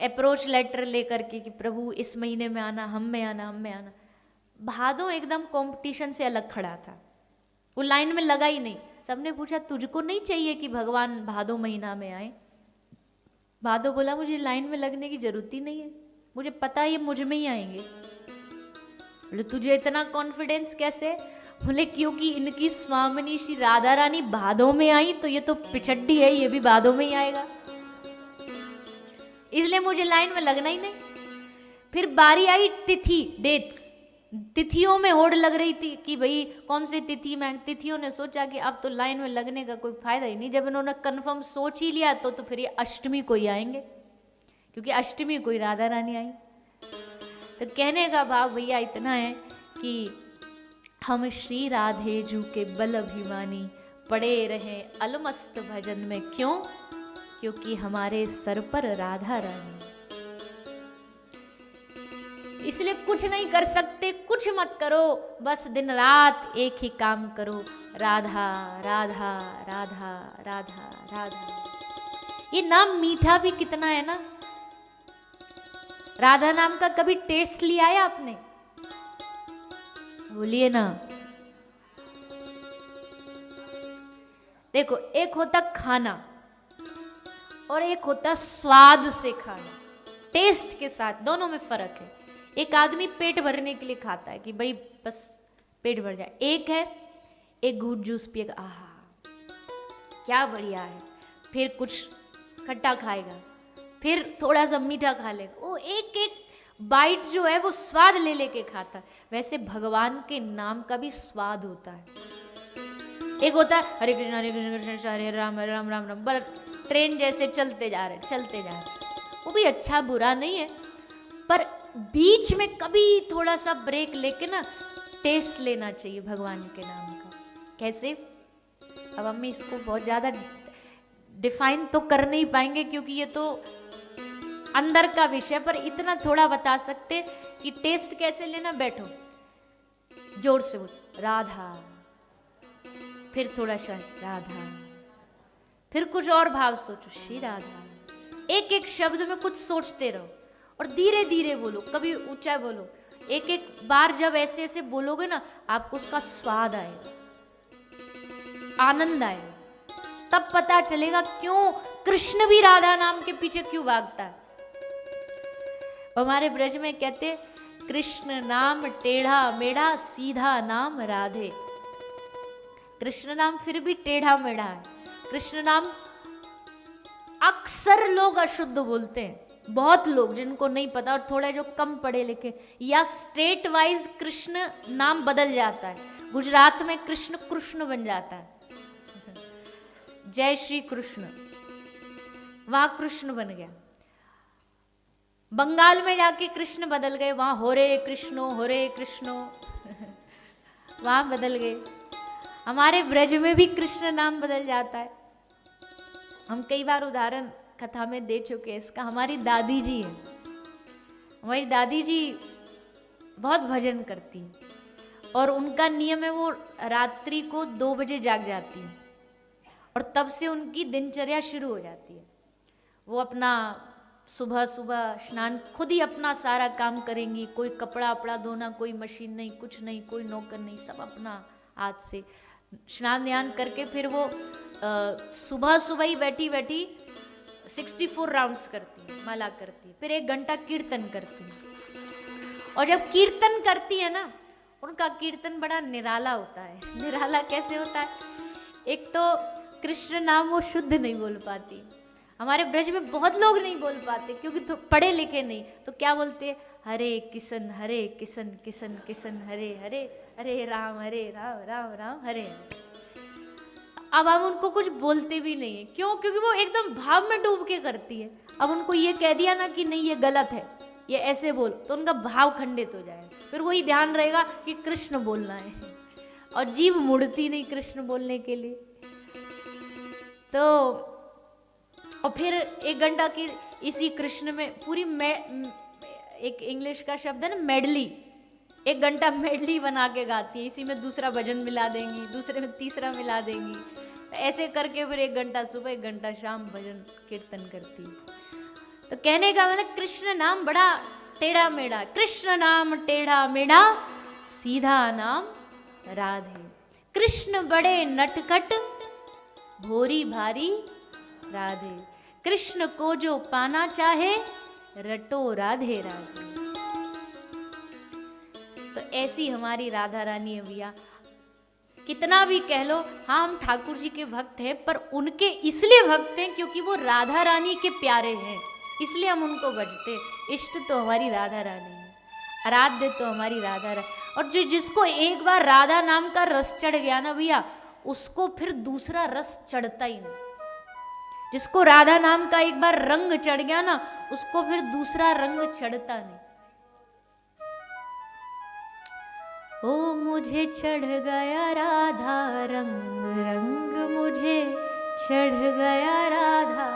अप्रोच लेटर लेकर के कि प्रभु इस महीने में आना, हम में आना, हम में आना। भादो एकदम कंपटीशन से अलग खड़ा था, वो लाइन में लगा ही नहीं। सबने पूछा तुझको नहीं चाहिए कि भगवान भादो महीना में आए? भादो बोला मुझे लाइन में लगने की जरूरत ही नहीं है, मुझे पता है ये मुझ में ही आएंगे। बोले तुझे इतना कॉन्फिडेंस कैसे? बोले क्योंकि इनकी स्वामिनी श्री राधा रानी भादों में आई, तो ये तो पिछड्डी है, ये भी भादों में ही आएगा, इसलिए मुझे लाइन में लगना ही नहीं। फिर बारी आई तिथि, डेट्स, तिथियों में होड़ लग रही थी कि भाई कौन सी तिथि में। तिथियों ने सोचा कि अब तो लाइन में लगने का कोई फायदा ही नहीं, जब इन्होंने कंफर्म सोच ही लिया तो फिर ये अष्टमी को ही आएंगे, क्योंकि अष्टमी को ही राधा रानी आई। तो कहने का भाव भैया इतना है कि हम श्री राधे जू के बल अभिमानी, पड़े रहे अलमस्त भजन में। क्यों? क्योंकि हमारे सर पर राधा रानी, इसलिए कुछ नहीं कर सकते, कुछ मत करो, बस दिन रात एक ही काम करो, राधा राधा राधा राधा राधा। ये नाम मीठा भी कितना है ना। राधा नाम का कभी टेस्ट लिया है आपने? बोलिए ना। देखो, एक होता खाना और एक होता स्वाद से खाना, टेस्ट के साथ, दोनों में फर्क है। एक आदमी पेट भरने के लिए खाता है कि भाई बस पेट भर जाए, एक है एक घूंट जूस पिएगा, आहा क्या बढ़िया है, फिर कुछ खट्टा खाएगा, फिर थोड़ा सा मीठा खा लेगा, वो एक एक बाइट जो है वो स्वाद ले लेके खाता है। वैसे भगवान के नाम का भी स्वाद होता है। एक होता है हरे कृष्ण कृष्ण हरे राम राम राम राम, बस ट्रेन जैसे चलते जा रहे, वो भी अच्छा बुरा नहीं है, पर बीच में कभी थोड़ा सा ब्रेक लेके ना टेस्ट लेना चाहिए भगवान के नाम का। कैसे? अब हम इसको बहुत ज़्यादा डिफाइन तो कर नहीं पाएंगे क्योंकि ये तो अंदर का विषय, पर इतना थोड़ा बता सकते कि टेस्ट कैसे लेना। बैठो, जोर से बोलो राधा, फिर थोड़ा सा राधा, फिर कुछ और भाव सोचो, श्री राधा। एक एक शब्द में कुछ सोचते रहो और धीरे धीरे बोलो, कभी ऊंचा बोलो। एक एक बार जब ऐसे ऐसे बोलोगे ना, आपको उसका स्वाद आएगा, आनंद आएगा, तब पता चलेगा क्यों कृष्ण भी राधा नाम के पीछे क्यों भागता है। हमारे ब्रज में कहते, कृष्ण नाम टेढ़ा मेढ़ा, सीधा नाम राधे। कृष्ण नाम फिर भी टेढ़ा मेढ़ा है। कृष्ण नाम अक्सर लोग अशुद्ध बोलते हैं, बहुत लोग जिनको नहीं पता, और थोड़े जो कम पढ़े लिखे, या स्टेट वाइज कृष्ण नाम बदल जाता है। गुजरात में कृष्ण कृष्ण बन जाता है, जय श्री कृष्ण, वहां कृष्ण बन गया। बंगाल में जाके कृष्ण बदल गए, वहां होरे कृष्णो वहां बदल गए। हमारे ब्रज में भी कृष्ण नाम बदल जाता है। हम कई बार उदाहरण कथा में दे चुके हैं इसका। हमारी दादी जी है, हमारी दादी जी बहुत भजन करती हैं और उनका नियम है वो रात्रि को 2 बजे जाग जाती हैं और तब से उनकी दिनचर्या शुरू हो जाती है। वो अपना सुबह सुबह स्नान खुद ही अपना सारा काम करेंगी, कोई कपड़ा अपड़ा धोना, कोई मशीन नहीं, कुछ नहीं, कोई नौकर नहीं, सब अपना हाथ से स्नान ध्यान करके फिर वो सुबह सुबह ही बैठी बैठी 64 राउंड्स करती है, माला करती है, फिर 1 घंटा कीर्तन करती है। और जब कीर्तन करती है ना, उनका कीर्तन बड़ा निराला होता है। निराला कैसे होता है? एक तो कृष्ण नाम वो शुद्ध नहीं बोल पाती, हमारे ब्रज में बहुत लोग नहीं बोल पाते क्योंकि तो पढ़े लिखे नहीं, तो क्या बोलते? हरे किशन किशन किशन हरे हरे, हरे राम राम राम हरे हरे। अब हम उनको कुछ बोलते भी नहीं है, क्यों? क्योंकि वो एकदम भाव में डूब के करती है। अब उनको ये कह दिया ना कि नहीं ये गलत है, ये ऐसे बोल, तो उनका भाव खंडित हो जाएगा। फिर वही ध्यान रहेगा कि कृष्ण बोलना है और जीभ मुड़ती नहीं कृष्ण बोलने के लिए। तो और फिर 1 घंटा की इसी कृष्ण में पूरी एक इंग्लिश का शब्द है ना मेडली, 1 घंटा मेडली बना के गाती है। इसी में दूसरा भजन मिला देंगी, दूसरे में तीसरा मिला देंगी, ऐसे करके फिर 1 घंटा सुबह 1 घंटा शाम भजन कीर्तन करती है। तो कहने का मतलब कृष्ण नाम बड़ा टेढ़ा मेढ़ा, कृष्ण नाम टेढ़ा मेढ़ा, सीधा नाम राधे। कृष्ण बड़े नटखट, भोरी भारी राधे। कृष्ण को जो पाना चाहे, रटो राधे राधे। तो ऐसी हमारी राधा रानी है भैया। कितना भी कह लो, हाँ हम ठाकुर जी के भक्त हैं, पर उनके इसलिए भक्त हैं क्योंकि वो राधा रानी के प्यारे हैं, इसलिए हम उनको भजते। इष्ट तो हमारी राधा रानी है, आराध्य तो हमारी राधा रानी। और जिसको एक बार राधा नाम का रस चढ़ गया ना भैया, उसको फिर दूसरा रस चढ़ता ही नहीं। जिसको राधा नाम का एक बार रंग चढ़ गया ना, उसको फिर दूसरा रंग चढ़ता नहीं। ओ मुझे चढ़ गया राधा रंग, रंग मुझे चढ़ गया राधा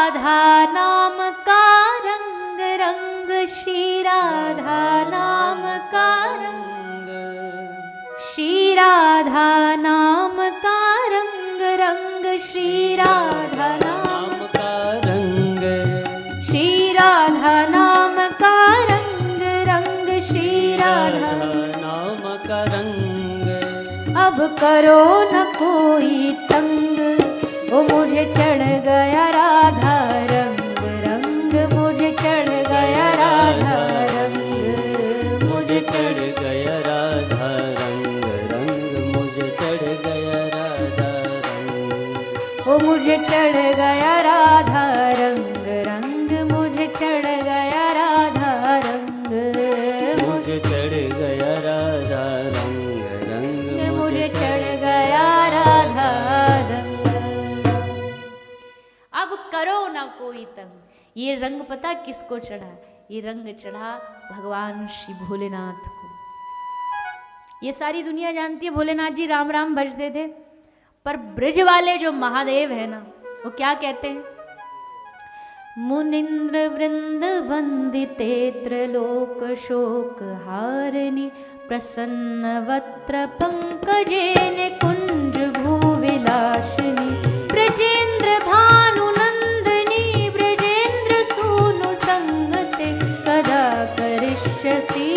राधा नाम का रंग रंग, श्री राधा नाम का रंग, श्री राधा नाम का रंग रंग, श्री राधा नाम का रंग, श्री राधा नाम का रंग रंग, श्री राधा नाम का रंग। अब करो न कोई तंग, वो मुझे चढ़ गया राधा रंग रंग, मुझे चढ़ गया राधा रंग, मुझे चढ़ गया राधा रंग रंग, मुझे चढ़ गया राधा रंग, वो मुझे चढ़ गया राधा रंग रंग, मुझे चढ़ गया राधा रंग, मुझे चढ़ गया राधा रंग रंग, मुझे चढ़ गया राधा रंग। अब करो ना कोई तंग। ये रंग पता किसको चढ़ा? ये रंग चढ़ा भगवान श्री भोलेनाथ को। ये सारी दुनिया जानती है भोलेनाथ जी राम राम भजते थे, पर ब्रज वाले जो महादेव है ना, वो क्या कहते हैं? मुनिंद्र वृंद वंदिते त्रलोक शोक हारिणी, प्रसन्न वक्त्र पंकजेन कुंज भूविलासिनी, ब्रजेंद्र भानुनंदिनी, ब्रजेंद्र सूनु संगते, कदा करिष्यसि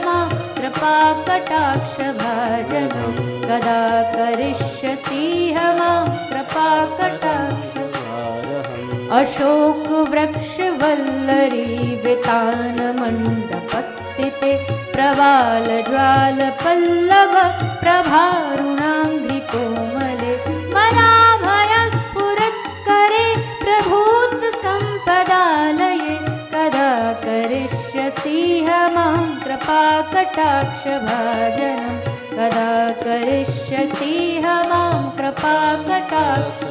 मां कृपा कटाक्ष भाजनं, कदा करिष्यसि मां कृपा कटाक्ष। अशोक वृक्ष वल्लरी वितान मंडपस्थिते, प्रवाल ज्वाल पल्लव प्रभारुणांघ्रि कोमले, वराभयस्फुरत्करे प्रभूत संपदालये, कदा करिष्यसि मां कृपा कटाक्ष भाजनं, कदा करिष्यसि मां कृपा कटाक्ष।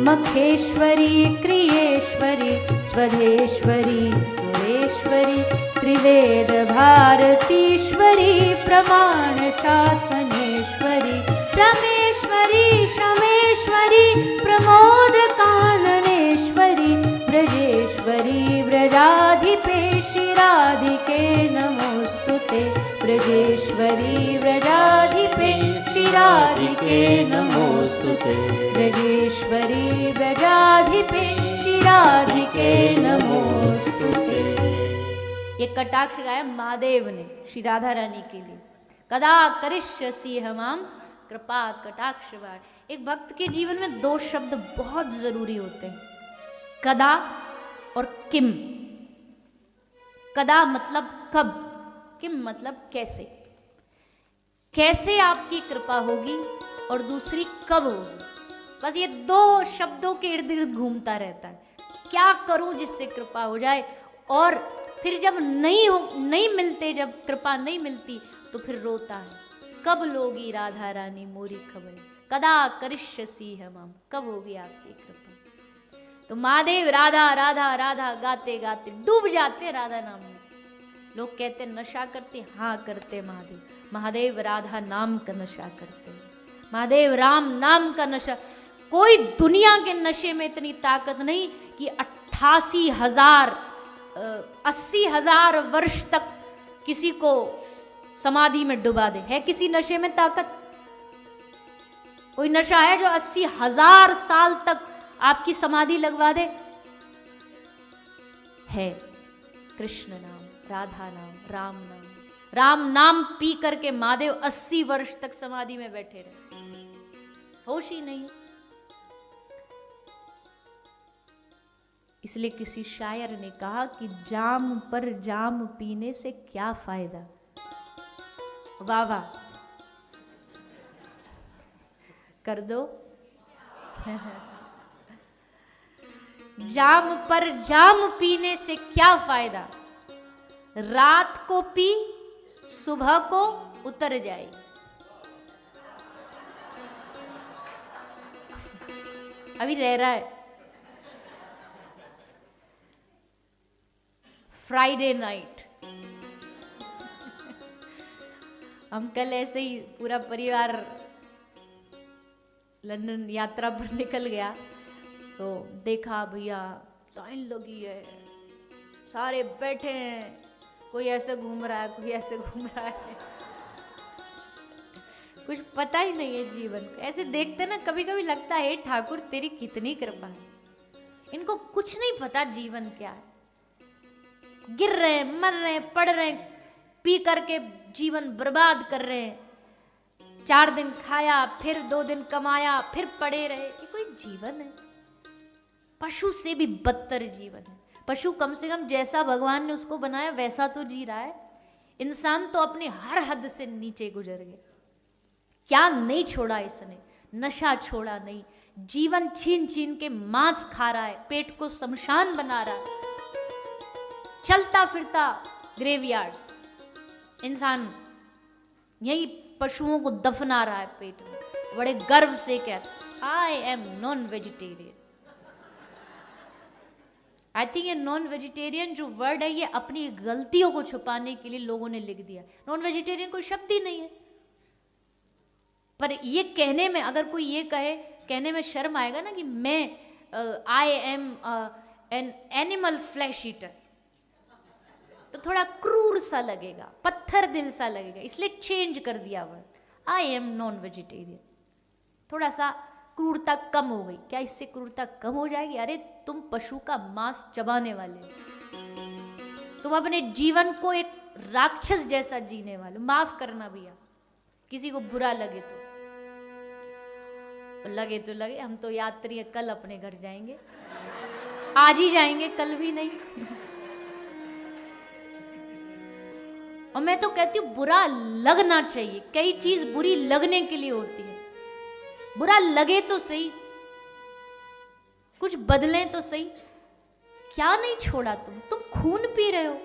मखेश्वरी क्रियेश्वरी स्वधेश्वरी सुरेश्वरी, त्रिवेद भारतीश्वरी प्रमाण शासनेश्वरी, रमेश्वरी शमेश्वरी प्रमोद काननेश्वरी, ब्रजेश्वरी व्रजाधिपेशि राधिके नमोस्तुते, ब्रजेश्वरी व्रजाधिपेशि राधिके नमोस्तुते, ब्रजेश्वरी व्रजाधिपेशि राधिके नमोस्तुते। ये कटाक्ष गाया महादेव ने श्री राधा रानी के लिए। कदा करिष्यसि मां कृपा कटाक्ष भाज। एक भक्त के जीवन में दो शब्द बहुत जरूरी होते हैं, कदा और किम। कदा मतलब कब, किम मतलब कैसे। कैसे आपकी कृपा होगी और दूसरी कब होगी। बस ये दो शब्दों के इर्द गिर्द घूमता रहता है। क्या करूं जिससे कृपा हो जाए, और फिर जब नहीं मिलते, जब कृपा नहीं मिलती तो फिर रोता है, कब लोगी राधा रानी मोरी खबर, कदा करिष्यसि मां, कब होगी आपकी कृपा। तो महादेव राधा राधा राधा गाते गाते डूब जाते राधा नाम में। लोग कहते नशा करते, हाँ करते महादेव। महादेव राधा नाम का नशा करते, महादेव राम नाम का नशा। कोई दुनिया के नशे में इतनी ताकत नहीं कि 80,000 वर्ष तक किसी को समाधि में डुबा दे। है किसी नशे में ताकत? कोई नशा है जो 80,000 साल तक आपकी समाधि लगवा दे? है कृष्ण नाम, राधा नाम, राम नाम। राम नाम पी करके महादेव 80 वर्ष तक समाधि में बैठे रहे, होश ही नहीं। इसलिए किसी शायर ने कहा कि जाम पर जाम पीने से क्या फायदा। वाह वाह कर दो। जाम पर जाम पीने से क्या फायदा, रात को पी सुबह को उतर जाए। अभी रह रहा है। फ्राइडे नाइट हम कल ऐसे ही पूरा परिवार लंदन यात्रा पर निकल गया। तो देखा भैया लाइन लगी है, सारे बैठे हैं, कोई ऐसे घूम रहा है, कोई ऐसे घूम रहा है, कुछ पता ही नहीं है जीवन का। ऐसे देखते ना कभी कभी लगता है ठाकुर तेरी कितनी कृपा है, इनको कुछ नहीं पता जीवन क्या है, गिर रहे हैं, मर रहे हैं, पड़ रहे हैं, पी करके जीवन बर्बाद कर रहे हैं, 4 दिन खाया फिर 2 दिन कमाया फिर पड़े रहे, ये कोई जीवन है? पशु से भी बदतर जीवन है। पशु कम से कम जैसा भगवान ने उसको बनाया वैसा तो जी रहा है, इंसान तो अपनी हर हद से नीचे गुजर गया। क्या नहीं छोड़ा इसने, नशा छोड़ा नहीं, जीवन छीन छीन के मांस खा रहा है, पेट को शमशान बना रहा है, चलता फिरता ग्रेवयार्ड। इंसान यही पशुओं को दफना रहा है पेट में, बड़े गर्व से कहता I am non vegetarian. I think ये नॉन वेजिटेरियन जो वर्ड है ये अपनी गलतियों को छुपाने के लिए लोगों ने लिख दिया। नॉन वेजिटेरियन कोई शब्द ही नहीं है, पर ये कहने में, अगर कोई ये कहे, कहने में शर्म आएगा ना कि मैं I am an animal flesh eater, तो थोड़ा क्रूर सा लगेगा, पत्थर दिल सा लगेगा, इसलिए चेंज कर दिया word, I am non vegetarian. थोड़ा सा क्रूरता कम हो गई। क्या इससे क्रूरता कम हो जाएगी? अरे तुम पशु का मांस चबाने वाले हो, तुम अपने जीवन को एक राक्षस जैसा जीने वाले। माफ करना भैया, किसी को बुरा लगे तो लगे, हम तो यात्री है, कल अपने घर जाएंगे, आज ही जाएंगे, कल भी नहीं। और मैं तो कहती हूँ बुरा लगना चाहिए, कई चीज बुरी लगने के लिए होती है, बुरा लगे तो सही, कुछ बदले तो सही। क्या नहीं छोड़ा तुम खून पी रहे हो।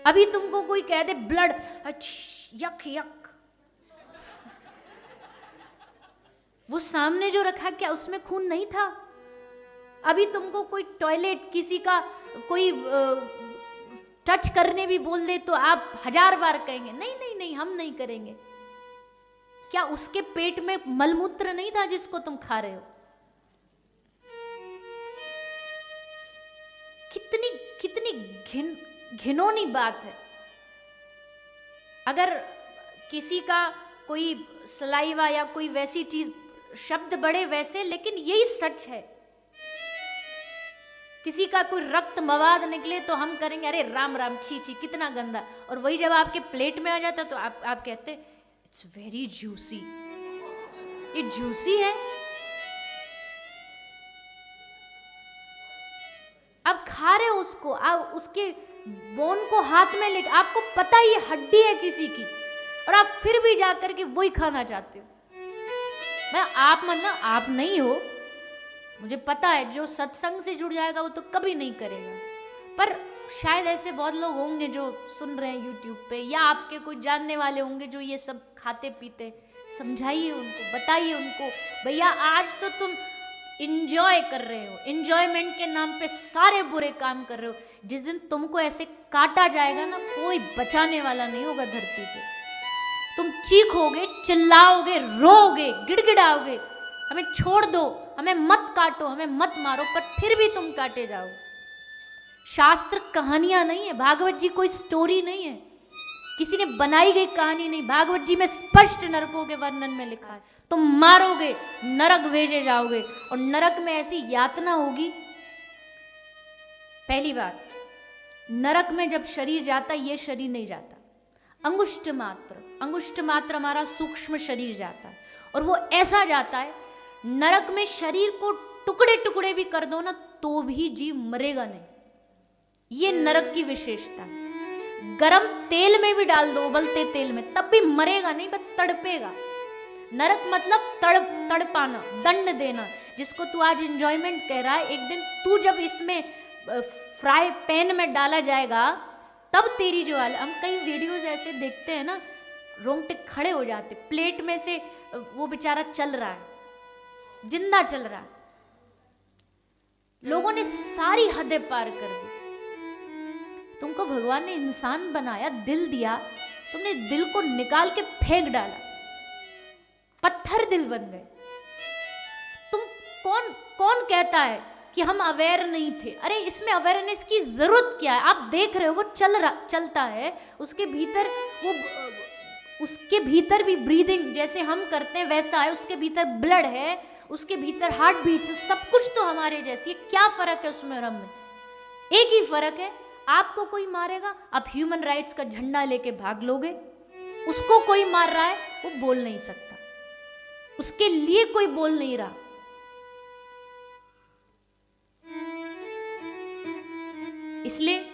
अभी तुमको कोई कह दे ब्लड, यक यक, वो सामने जो रखा क्या उसमें खून नहीं था? अभी तुमको कोई टॉयलेट, किसी का कोई टच करने भी बोल दे तो आप 1000 बार कहेंगे नहीं नहीं नहीं हम नहीं करेंगे। क्या उसके पेट में मलमूत्र नहीं था जिसको तुम खा रहे हो? कितनी घिनौनी बात है। अगर किसी का कोई सलाइवा या कोई वैसी चीज, शब्द बड़े वैसे, लेकिन यही सच है। किसी का कोई रक्त मवाद निकले तो हम करेंगे अरे राम राम, छी छी कितना गंदा, और वही जब आपके प्लेट में आ जाता तो आप कहते इट्स वेरी जूसी। ये जूसी है? आप खा रहे हो उसको, आप उसके बोन को हाथ में ले, आपको पता ही हड्डी है किसी की, और आप फिर भी जाकर के वही खाना चाहते हो। मैं आप मतलब आप नहीं हो, मुझे पता है जो सत्संग से जुड़ जाएगा वो तो कभी नहीं करेगा, पर शायद ऐसे बहुत लोग होंगे जो सुन रहे हैं यूट्यूब पे, या आपके कोई जानने वाले होंगे जो ये सब खाते पीते। समझाइए उनको, बताइए उनको भैया आज तो तुम इंजॉय कर रहे हो, इंजॉयमेंट के नाम पे सारे बुरे काम कर रहे हो। जिस दिन तुमको ऐसे काटा जाएगा ना, कोई बचाने वाला नहीं होगा धरती पे। तुम चीखोगे, चिल्लाओगे, रोओगे, गिड़गिड़ाओगे, हमें छोड़ दो, हमें मत काटो, हमें मत मारो, पर फिर भी तुम काटे जाओ। शास्त्र कहानियां नहीं है, भागवत जी कोई स्टोरी नहीं है, किसी ने बनाई गई कहानी नहीं। भागवत जी में स्पष्ट नरकों के वर्णन में लिखा है, तुम मारोगे नरक भेजे जाओगे, और नरक में ऐसी यातना होगी। पहली बात, नरक में जब शरीर जाता, ये शरीर नहीं जाता, अंगुष्ठ मात्र हमारा सूक्ष्म शरीर जाता है, और वो ऐसा जाता है, नरक में शरीर को टुकड़े टुकड़े भी कर दो ना तो भी जीव मरेगा नहीं। ये नरक की विशेषता है। गरम तेल में भी डाल दो, उबलते तेल में, तब भी मरेगा नहीं, बस तड़पेगा। नरक मतलब तड़पाना, दंड देना, जिसको तू आज एंजॉयमेंट कह रहा है, एक दिन तू जब इसमें फ्राई पैन में डाला जाएगा तब तेरी जो हाल। हम कई वीडियोस ऐसे देखते हैं ना, रोंगटे खड़े हो जाते, प्लेट में से वो बेचारा चल रहा है, जिंदा चल रहा है, लोगों ने सारी हदें पार कर दी। तुमको भगवान ने इंसान बनाया, दिल दिया, तुमने दिल को निकाल के फेंक डाला, पत्थर दिल बन गए। कौन कौन कहता है कि हम अवेयर नहीं थे? अरे इसमें अवेयरनेस की जरूरत क्या है? आप देख रहे हो वो चलता है, उसके भीतर भी ब्रीदिंग जैसे हम करते हैं वैसा है, उसके भीतर ब्लड है, उसके भीतर हार्ट बीट है, सब कुछ तो हमारे जैसी है। क्या फर्क है उसमें और हम में? एक ही फर्क है, आपको कोई मारेगा आप ह्यूमन राइट्स का झंडा लेके भाग लोगे, उसको कोई मार रहा है वो बोल नहीं सकता, उसके लिए कोई बोल नहीं रहा। इसलिए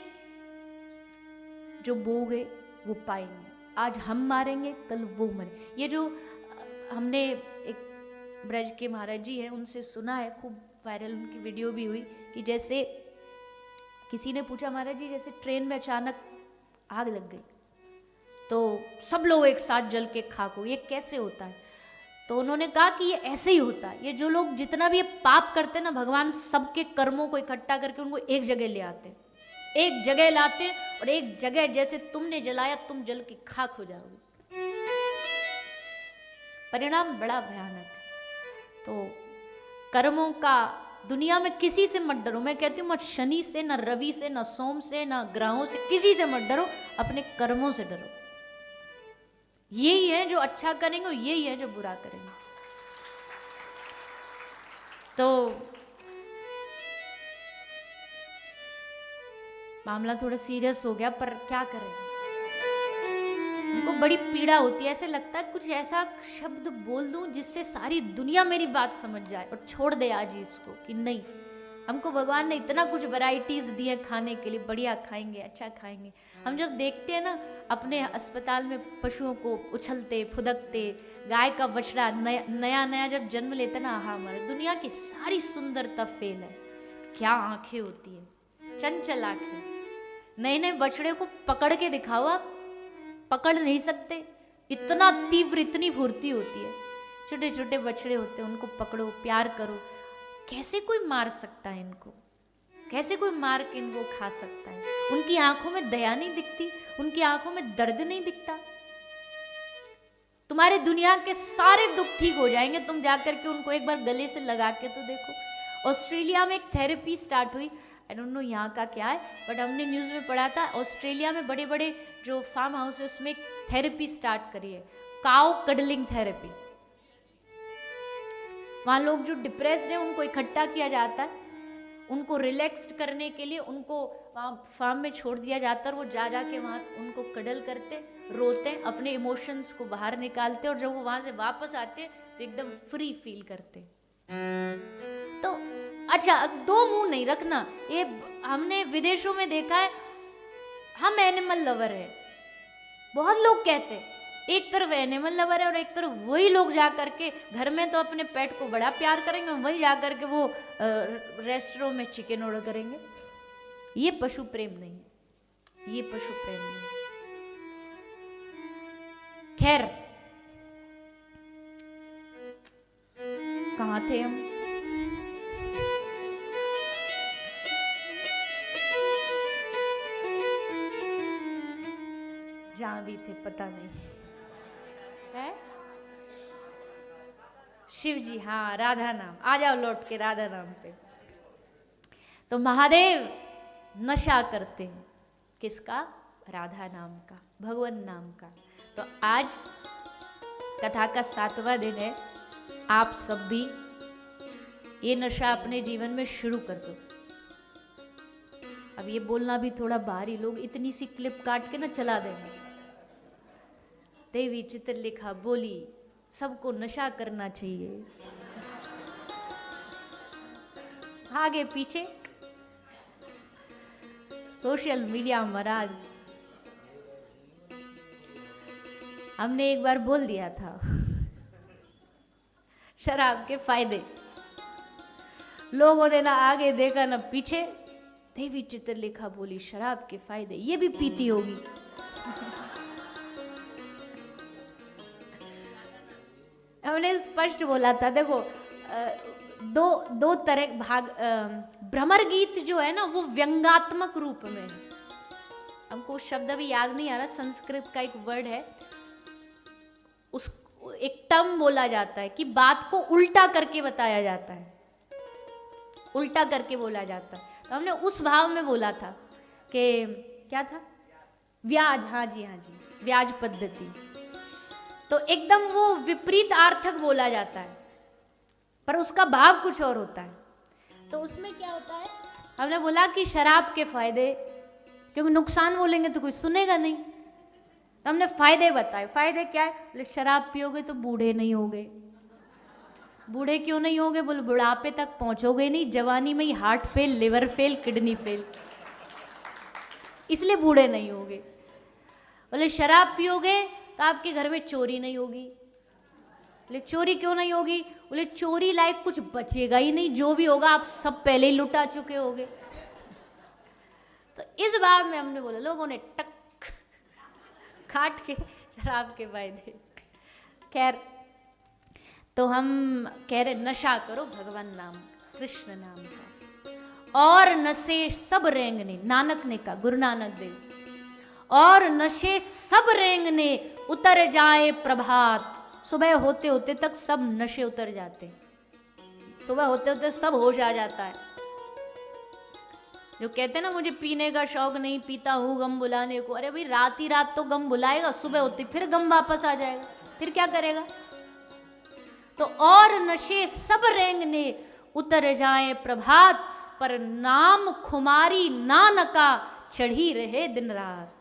जो बोगे वो पाएंगे। आज हम मारेंगे कल वो मरे। ये जो हमने एक ब्रज के महाराज जी हैं उनसे सुना है, खूब वायरल उनकी वीडियो भी हुई, कि जैसे किसी ने पूछा महाराज जी जैसे ट्रेन में अचानक आग लग गई तो सब लोग एक साथ जल के खाक हो, ये कैसे होता है? तो उन्होंने कहा कि ये ऐसे ही होता है, ये जो लोग जितना भी ये पाप करते हैं ना, भगवान सबके कर्मों को इकट्ठा करके उनको एक जगह ले आते हैं, एक जगह लाते हैं, और एक जगह जैसे तुमने जलाया तुम जल के खाक हो जाओगे। परिणाम बड़ा भयानक है। तो कर्मों का दुनिया में किसी से मत डरो। मैं कहती हूँ मत शनि से, न रवि से, न सोम से, न ग्रहों से, किसी से मत डरो, अपने कर्मों से डरो। यही है जो अच्छा करेंगे, यही है जो बुरा करेंगे। तो मामला थोड़ा सीरियस हो गया, पर क्या करें, उनको बड़ी पीड़ा होती है। ऐसे लगता है कुछ ऐसा शब्द बोल दूं जिससे सारी दुनिया मेरी बात समझ जाए और छोड़ दे आज ही इसको, कि नहीं, हमको भगवान ने इतना कुछ वैरायटीज दी है खाने के लिए, बढ़िया खाएंगे, अच्छा खाएंगे। हम जब देखते हैं ना अपने अस्पताल में पशुओं को उछलते फुदकते, गाय का बछड़ा नया नया जब जन्म लेता ना, हाँ हमारे दुनिया की सारी सुंदरता फेल है। क्या आंखें होती है, चंचल आंखें। नए नए बछड़े को पकड़ के दिखाओ, आप पकड़ नहीं सकते, इतना तीव्र, इतनी फुर्ती होती है। छोटे छोटे बछड़े होते हैं, उनको पकड़ो, प्यार करो। कैसे कोई मार सकता है इनको? कैसे कोई मार के इनको खा सकता है? उनकी आंखों में दया नहीं दिखती, उनकी आंखों में दर्द नहीं दिखता। तुम्हारे दुनिया के सारे दुख ठीक हो जाएंगे, तुम जाकर के उनको एक बार गले से लगा के तो देखो। ऑस्ट्रेलिया में एक थेरेपी स्टार्ट हुई, आई डोंट नो यहाँ का क्या है, बट हमने न्यूज़ में पढ़ा था ऑस्ट्रेलिया में बड़े बड़े जो फार्म हाउस है उसमें एक थेरेपी स्टार्ट करी है, काउ कडलिंग थेरेपी। वहाँ लोग जो डिप्रेस्ड हैं उनको इकट्ठा किया जाता है, उनको रिलैक्स्ड करने के लिए उनको वहाँ फार्म में छोड़ दिया जाता है, और वो जा के वहाँ उनको कडल करते, रोते, अपने इमोशंस को बाहर निकालते, और जब वो वहाँ से वापस आते तो एकदम फ्री फील करते। तो अच्छा, दो मुंह नहीं रखना, ये हमने विदेशों में देखा है। हम एनिमल लवर है, बहुत लोग कहते हैं, एक तरफ एनिमल लवर है और एक तरफ वही लोग जा करके घर में तो अपने पेट को बड़ा प्यार करेंगे, वही जा करके वो रेस्टोरेंट में चिकन ऑर्डर करेंगे। ये पशु प्रेम नहीं है, ये पशु प्रेम नहीं है। खैर, कहाँ थे हम? जहां भी थे पता नहीं है। शिव जी, हाँ, राधा नाम। आ जाओ लौट के राधा नाम पे। तो महादेव नशा करते हैं किसका? राधा नाम का, भगवान नाम का। तो आज कथा का 7वां दिन है, आप सब भी ये नशा अपने जीवन में शुरू कर दो। अब ये बोलना भी थोड़ा भारी, लोग इतनी सी क्लिप काट के ना चला देंगे। देवी चित्रलेखा बोली सबको नशा करना चाहिए, आगे पीछे सोशल मीडिया महाराज। हमने एक बार बोल दिया था शराब के फायदे, लोगों ने ना आगे देखा ना पीछे। देवी चित्रलेखा बोली शराब के फायदे, ये भी पीती होगी। हमने स्पष्ट बोला था, देखो दो तरह भाग। भ्रमर गीत जो है ना वो व्यंगात्मक रूप में है, हमको शब्द अभी याद नहीं आ रहा, संस्कृत का एक वर्ड है, उस एक टर्म बोला जाता है कि बात को उल्टा करके बताया जाता है। उल्टा करके बोला जाता है। तो हमने उस भाव में बोला था कि क्या था, व्याज, हाँ जी व्याज पद्धति। तो एकदम वो विपरीत आर्थक बोला जाता है, पर उसका भाव कुछ और होता है। तो उसमें क्या होता है, हमने बोला कि शराब के फायदे, क्योंकि नुकसान बोलेंगे तो कोई सुनेगा नहीं, तो हमने फायदे बताए। फायदे क्या है, बोले शराब पियोगे तो बूढ़े नहीं होगे। बूढ़े क्यों नहीं होगे, बोले बुढ़ापे तक पहुंचोगे नहीं, जवानी में ही heart fail, liver fail, kidney fail, इसलिए बूढ़े नहीं होगे। बोले शराब पियोगे तो आपके घर में चोरी नहीं होगी। बोले चोरी क्यों नहीं होगी, बोले चोरी लायक कुछ बचेगा ही नहीं, जो भी होगा आप सब पहले ही लुटा चुके होगे। तो इस बार में हमने बोला, लोगों ने टक काट के शराब के फायदे। खैर, तो हम कह रहे नशा करो भगवान नाम, कृष्ण नाम का, और नशे सब रेंगने, नानक ने कहा, गुरु नानक देव, और नशे सब रेंगने उतर जाए प्रभात। सुबह होते होते तक सब नशे उतर जाते, सुबह होते होते सब होश आ जाता है। जो कहते हैं ना मुझे पीने का शौक नहीं, पीता हूँ गम बुलाने को, अरे भाई रात ही रात तो गम बुलाएगा, सुबह होते फिर गम वापस आ जाएगा, फिर क्या करेगा। तो और नशे सब रेंगने उतर जाए प्रभात, पर नाम खुमारी नानका चढ़ी रहे दिन रात।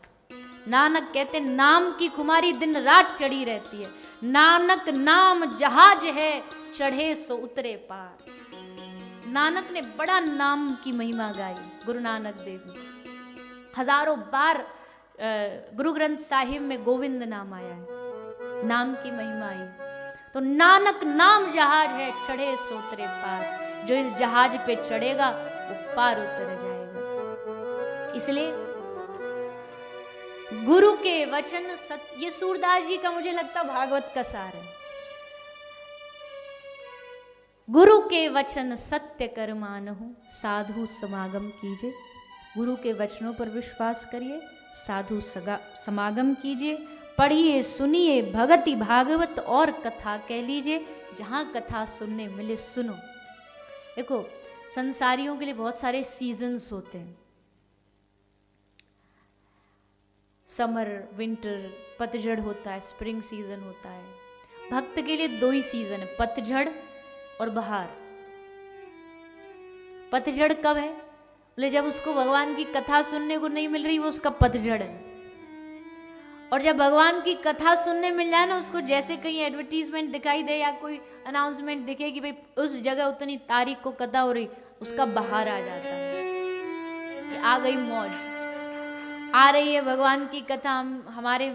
नानक कहते नाम की खुमारी दिन रात चढ़ी रहती है। नानक नाम जहाज है, चढ़े सो उतरे पार। नानक ने बड़ा नाम की महिमा गाई, गुरु नानक देव ने। हजारों बार गुरु ग्रंथ साहिब में गोविंद नाम आया है, नाम की महिमा आई। तो नानक नाम जहाज है, चढ़े सो उतरे पार। जो इस जहाज पे चढ़ेगा वो पार उतर जाएगा। इसलिए गुरु के वचन सत्य, ये सूरदास जी का मुझे लगता भागवत का सार है। गुरु के वचन सत्य कर मानहु, साधु समागम कीजिए। गुरु के वचनों पर विश्वास करिए, साधु समागम कीजिए, पढ़िए सुनिए भगति भागवत और कथा कह लीजिए। जहाँ कथा सुनने मिले सुनो। देखो संसारियों के लिए बहुत सारे सीजन्स होते हैं, समर, विंटर, पतझड़ होता है, स्प्रिंग सीजन होता है। भक्त के लिए दो ही सीजन है, पतझड़ और बहार। पतझड़ कब है, बोले जब उसको भगवान की कथा सुनने को नहीं मिल रही, वो उसका पतझड़ है। और जब भगवान की कथा सुनने मिल जाए ना उसको, जैसे कहीं एडवर्टीजमेंट दिखाई दे या कोई अनाउंसमेंट दिखे कि भाई उस जगह उतनी तारीख को कथा हो रही, उसका बहार आ जाता है कि आ गई मौज, आ रही है भगवान की कथा हमारे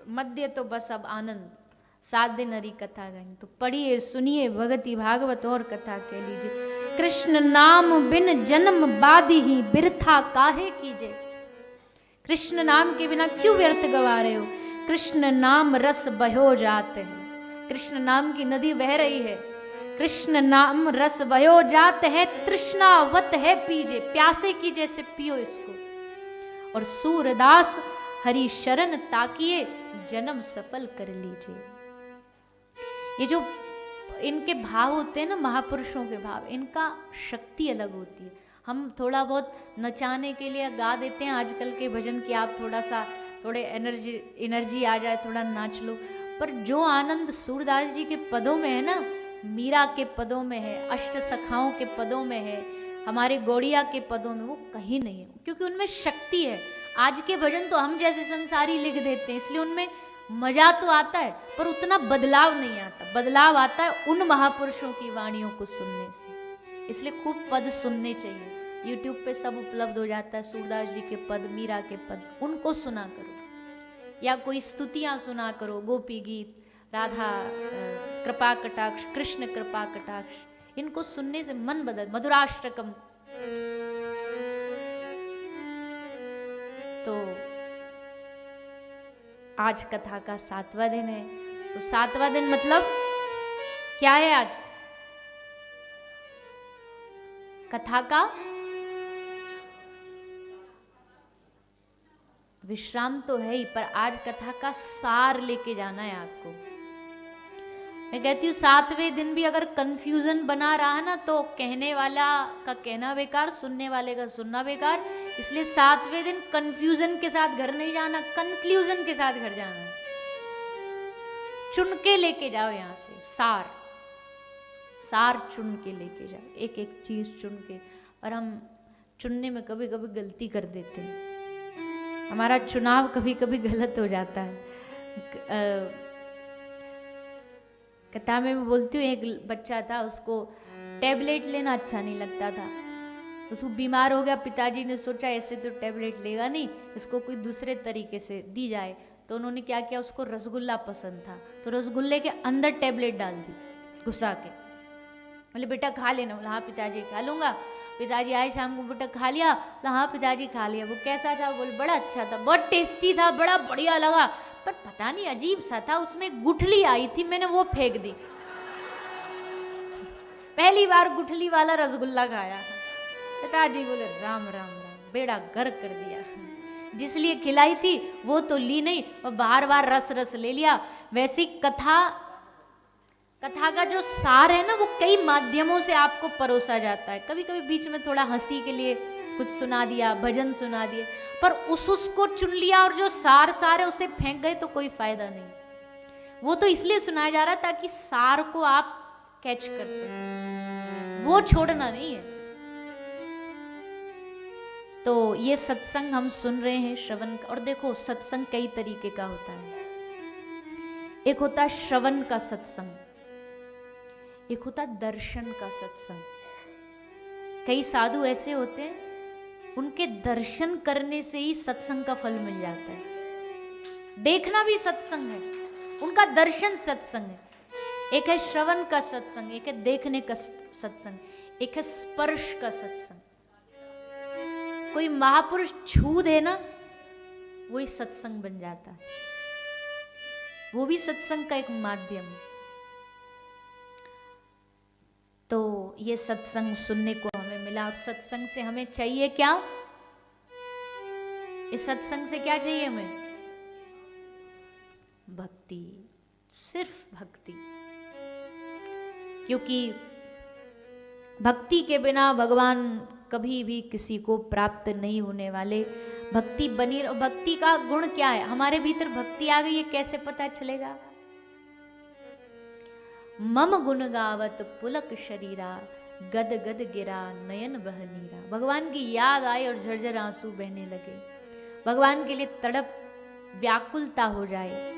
मध्य, तो बस अब आनंद। 7 दिन हरी कथा गाएंगे। तो पढ़िए सुनिए भगति भागवत और कथा कह लीजिए। कृष्ण नाम बिन जन्म बाधी ही बिरथा काहे कीजिए। कृष्ण नाम के बिना क्यों व्यर्थ गवा रहे हो। कृष्ण नाम रस बहो जाते हैं, कृष्ण नाम की नदी बह रही है। कृष्ण नाम रस बहो जाते है, तृष्णावत है पीजे, प्यासे की जैसे पियो इसको। और सूरदास हरि शरण ताकिए, जन्म सफल कर लीजिए। ये जो इनके भाव होते हैं ना, महापुरुषों के भाव, इनका शक्ति अलग होती है। हम थोड़ा बहुत नचाने के लिए गा देते हैं आजकल के भजन की, आप थोड़े एनर्जी आ जाए, थोड़ा नाच लो। पर जो आनंद सूरदास जी के पदों में है ना, मीरा के पदों में है, अष्ट सखाओं के पदों में है, हमारे गौड़िया के पदों में, वो कहीं नहीं है, क्योंकि उनमें शक्ति है। आज के भजन तो हम जैसे संसारी लिख देते हैं, इसलिए उनमें मजा तो आता है पर उतना बदलाव नहीं आता। बदलाव आता है उन महापुरुषों की वाणियों को सुनने से। इसलिए खूब पद सुनने चाहिए, YouTube पे सब उपलब्ध हो जाता है, सूरदास जी के पद, मीरा के पद, उनको सुना करो। या कोई स्तुतियां सुना करो, गोपी गीत, राधा कृपा कटाक्ष, कृष्ण कृपा कटाक्ष, इनको सुनने से मन बदल। मधुराष्टकम। तो आज कथा का 7वां दिन है। तो 7वां दिन मतलब क्या है आज? कथा का विश्राम तो है ही, पर आज कथा का सार लेके जाना है आपको। मैं कहती हूँ 7वें दिन भी अगर कंफ्यूजन बना रहा है ना, तो कहने वाला का कहना बेकार, सुनने वाले का सुनना बेकार। इसलिए 7वें दिन कंफ्यूजन के साथ घर नहीं जाना, कंक्लूजन के साथ घर जाना। चुन के लेके जाओ यहाँ से, सार चुन के लेके जाओ, एक एक चीज चुन के। और हम चुनने में कभी कभी गलती कर देते हैं, हमारा चुनाव कभी कभी गलत हो जाता है। कथा में मैं बोलती हूँ, एक बच्चा था, उसको टैबलेट लेना अच्छा नहीं लगता था। उसको बीमार हो गया, पिताजी ने सोचा ऐसे तो टैबलेट लेगा नहीं, इसको कोई दूसरे तरीके से दी जाए। तो उन्होंने क्या किया, उसको रसगुल्ला पसंद था, तो रसगुल्ले के अंदर टैबलेट डाल दी घुसा के। बोले बेटा खा लेना। बोला हाँ पिताजी खा लूंगा। पिताजी आए शाम को, बेटा खा लिया? बोला हाँ पिताजी खा लिया। वो कैसा था? बोले बड़ा अच्छा था, बहुत टेस्टी था, बड़ा बढ़िया लगा, पर पता नहीं अजीब सा था, उसमें गुठली आई थी, मैंने वो फेंक दी। पहली बार गुठली वाला रसगुल्ला खाया। पिताजी बोले राम राम राम, बेड़ा गर्क कर दिया। जिसलिए खिलाई थी वो तो ली नहीं, और बार बार रस रस ले लिया। वैसी कथा का जो सार है ना, वो कई माध्यमों से आपको परोसा जाता है। कभी कभी बीच में थोड़ा हंसी के लिए कुछ सुना दिया, भजन सुना दिए, पर उसको चुन लिया और जो सार है उसे फेंक गए तो कोई फायदा नहीं। वो तो इसलिए सुनाया जा रहा है ताकि सार को आप कैच कर सके, वो छोड़ना नहीं है। तो ये सत्संग हम सुन रहे हैं, श्रवण का। और देखो सत्संग कई तरीके का होता है। एक होता है श्रवण का सत्संग, एक होता है दर्शन का सत्संग। कई साधु ऐसे होते हैं, उनके दर्शन करने से ही सत्संग का फल मिल जाता है। देखना भी सत्संग है, उनका दर्शन सत्संग है। एक है श्रवण का सत्संग, एक है देखने का सत्संग, एक है स्पर्श का सत्संग। कोई महापुरुष छू दे ना, वही सत्संग बन जाता है, वो भी सत्संग का एक माध्यम है। तो ये सत्संग सुनने को हमें मिला, और सत्संग से हमें चाहिए क्या? इस सत्संग से क्या चाहिए हमें? भक्ति, सिर्फ भक्ति। क्योंकि भक्ति के बिना भगवान कभी भी किसी को प्राप्त नहीं होने वाले। भक्ति बनी, भक्ति का गुण क्या है? हमारे भीतर भक्ति आ गई है, कैसे पता चलेगा? मम गुण गावत पुलक शरीरा, गद गद गिरा नयन बह नीरा। भगवान की याद आए और झरझर आंसू बहने लगे, भगवान के लिए तड़प व्याकुलता हो जाए।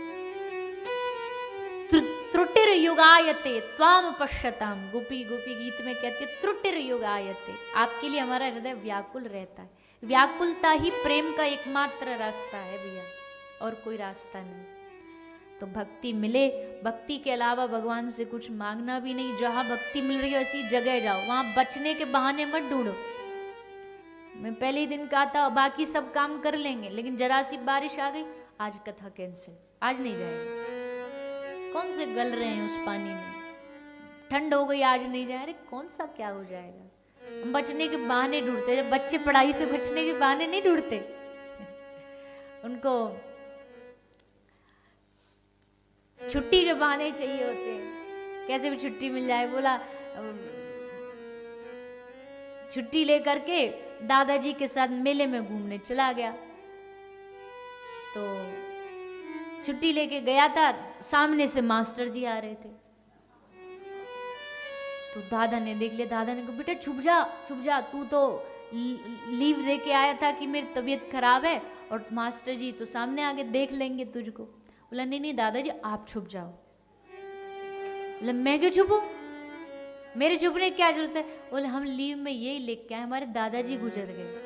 त्रुटिर युगायते त्वाम पश्यताम, गोपी गीत में कहते त्रुटिर युगायते, आपके लिए हमारा हृदय व्याकुल रहता है। व्याकुलता ही प्रेम का एकमात्र रास्ता है भैया, और कोई रास्ता नहीं। तो भक्ति मिले, भक्ति के अलावा भगवान से कुछ मांगना भी नहीं। जहां भक्ति मिल रही हो ऐसी जगह जाओ, वहां बचने के बहाने मत ढूंढो। मैं पहले ही दिन कहा था बाकी सब काम कर लेंगे, लेकिन जरा सी बारिश आ गई, आज कथा कैंसिल, आज नहीं जाएंगे। कौन से गल रहे हैं उस पानी में, ठंड हो गई आज नहीं जाए, अरे कौन सा क्या हो जाएगा। हम बचने के बहाने ढूंढते, जब बच्चे पढ़ाई से बचने के बहाने नहीं ढूंढते, उनको छुट्टी के बहाने चाहिए होते हैं, कैसे भी छुट्टी मिल जाए। बोला छुट्टी लेकर के दादाजी के साथ मेले में घूमने चला गया। तो छुट्टी लेके गया था, सामने से मास्टर जी आ रहे थे। तो दादा ने देख लिया, दादा ने कहा बेटा छुप जा, तू तो लीव दे के आया था कि मेरी तबीयत खराब है, और मास्टर जी तो सामने आगे देख लेंगे तुझको। बोला नहीं दादाजी आप छुप जाओ। बोला मैं क्यों छुपूं, मेरे छुपने की क्या जरूरत है। बोले हम लीव में यही लिख के आए, हमारे दादाजी गुजर गए,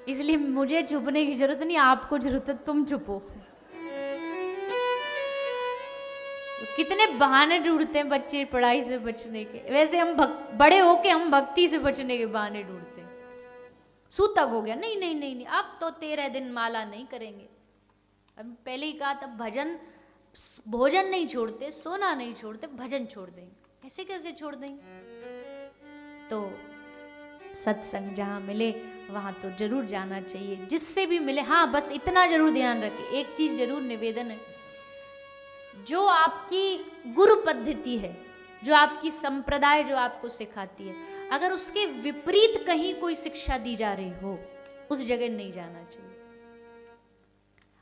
इसलिए मुझे छुपने की जरूरत नहीं, आपको जरूरत है, तुम छुपो। तो कितने बहाने ढूंढते हैं बच्चे पढ़ाई से बचने के। वैसे हम बड़े होके हम भक्ति से बचने के बहाने ढूंढते हैं। सूतक हो गया, नहीं, अब तो 13 दिन माला नहीं करेंगे। अब पहले ही कहा था भजन, भोजन नहीं छोड़ते, सोना नहीं छोड़ते, भजन छोड़ देंगे। ऐसे कैसे छोड़ देंगे? तो सत्संग जहाँ मिले वहाँ तो जरूर जाना चाहिए, जिससे भी मिले। हाँ बस इतना जरूर ध्यान रखें, एक चीज जरूर निवेदन है, जो आपकी गुरु पद्धति है, जो आपकी संप्रदाय जो आपको सिखाती है, अगर उसके विपरीत कहीं कोई शिक्षा दी जा रही हो, उस जगह नहीं जाना चाहिए।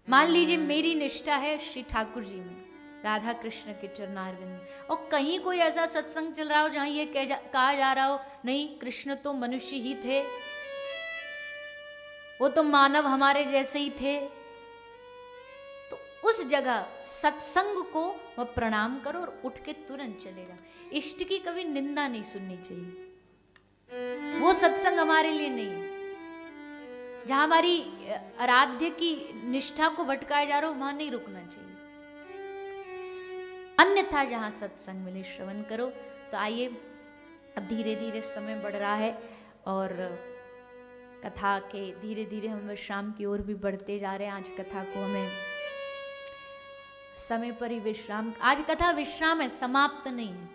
मान लीजिए मेरी निष्ठा है श्री ठाकुर जी में, राधा कृष्ण के चरणारविंद में, और कहीं कोई ऐसा सत्संग चल रहा हो जहां ये कहा जा रहा हो नहीं कृष्ण तो मनुष्य ही थे, वो तो मानव हमारे जैसे ही थे, तो उस जगह सत्संग को वह प्रणाम करो और उठ के तुरंत चले जाओ। इष्ट की कभी निंदा नहीं सुननी चाहिए, वो सत्संग हमारे लिए नहीं है। जहां हमारी आराध्य की निष्ठा को भटकाया जा रहा हो वहां नहीं रुकना चाहिए। अन्यथा जहां सत्संग मिले श्रवण करो। तो आइए, अब धीरे धीरे समय बढ़ रहा है और कथा के धीरे धीरे हम विश्राम की ओर भी बढ़ते जा रहे हैं। आज कथा को हमें समय पर ही विश्राम, आज कथा विश्राम है, समाप्त नहीं है।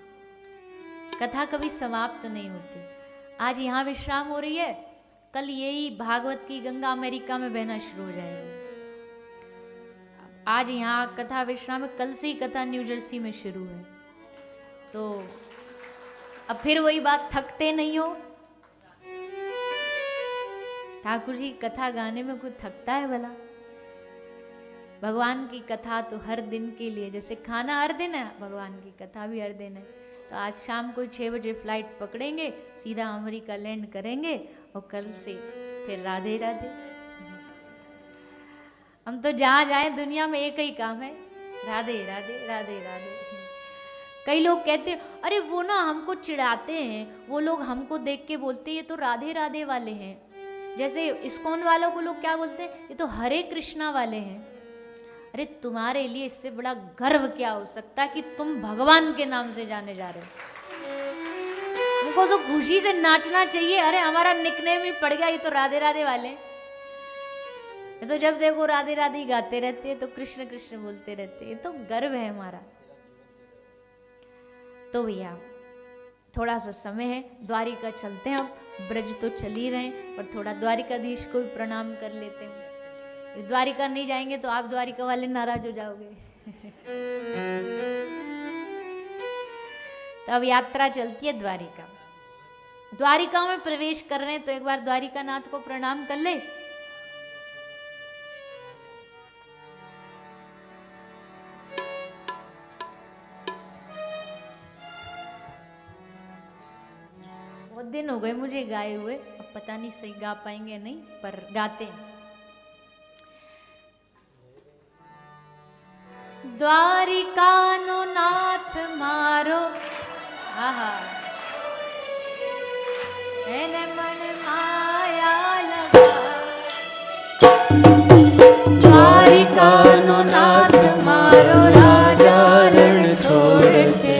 कथा कभी समाप्त नहीं होती। आज यहाँ विश्राम हो रही है, कल यही भागवत की गंगा अमेरिका में बहना शुरू हो जाएगी। आज यहाँ कथा विश्राम है, कल से ही कथा न्यू जर्सी में शुरू है। तो अब फिर वही बात, थकते नहीं हो। ठाकुर जी कथा गाने में कुछ थकता है भला? भगवान की कथा तो हर दिन के लिए, जैसे खाना हर दिन है, भगवान की कथा भी हर दिन है। तो आज शाम को 6 बजे फ्लाइट पकड़ेंगे, सीधा अमेरिका लैंड करेंगे और कल से फिर राधे राधे। हम तो जहाँ जाए दुनिया में एक ही काम है, राधे राधे राधे राधे। कई लोग कहते हैं अरे वो ना हमको चिढ़ाते हैं, वो लोग हमको देख के बोलते हैं ये तो राधे राधे वाले हैं। जैसे इस्कॉन वालों को लोग क्या बोलते हैं, ये तो हरे कृष्णा वाले हैं। अरे तुम्हारे लिए इससे बड़ा गर्व क्या हो सकता है कि तुम भगवान के नाम से जाने जा रहे हो। उनको तो खुशी से नाचना चाहिए। अरे हमारा निकनेम ही पड़ गया, ये तो राधे राधे वाले, ये तो जब देखो राधे राधे ही गाते रहते हैं, तो कृष्ण कृष्ण बोलते रहते हैं। ये तो गर्व है हमारा। तो भैया थोड़ा सा समय है, द्वारिका चलते हैं। अब ब्रज तो चल ही रहे हैं, पर थोड़ा द्वारिकाधीश को भी प्रणाम कर लेते हैं। द्वारिका नहीं जाएंगे तो आप द्वारिका वाले नाराज हो जाओगे। तो अब यात्रा चलती है द्वारिका। द्वारिका में प्रवेश कर रहे हैं, तो एक बार द्वारिका नाथ को प्रणाम कर ले। बहुत दिन हो गए मुझे गाए हुए, अब पता नहीं सही गा पाएंगे नहीं, पर गाते हैं। द्वारिकानो नाथ मारो, आहा एने मन माया लगा। द्वारिकानो नाथ मारो, राजा रण छोड़ के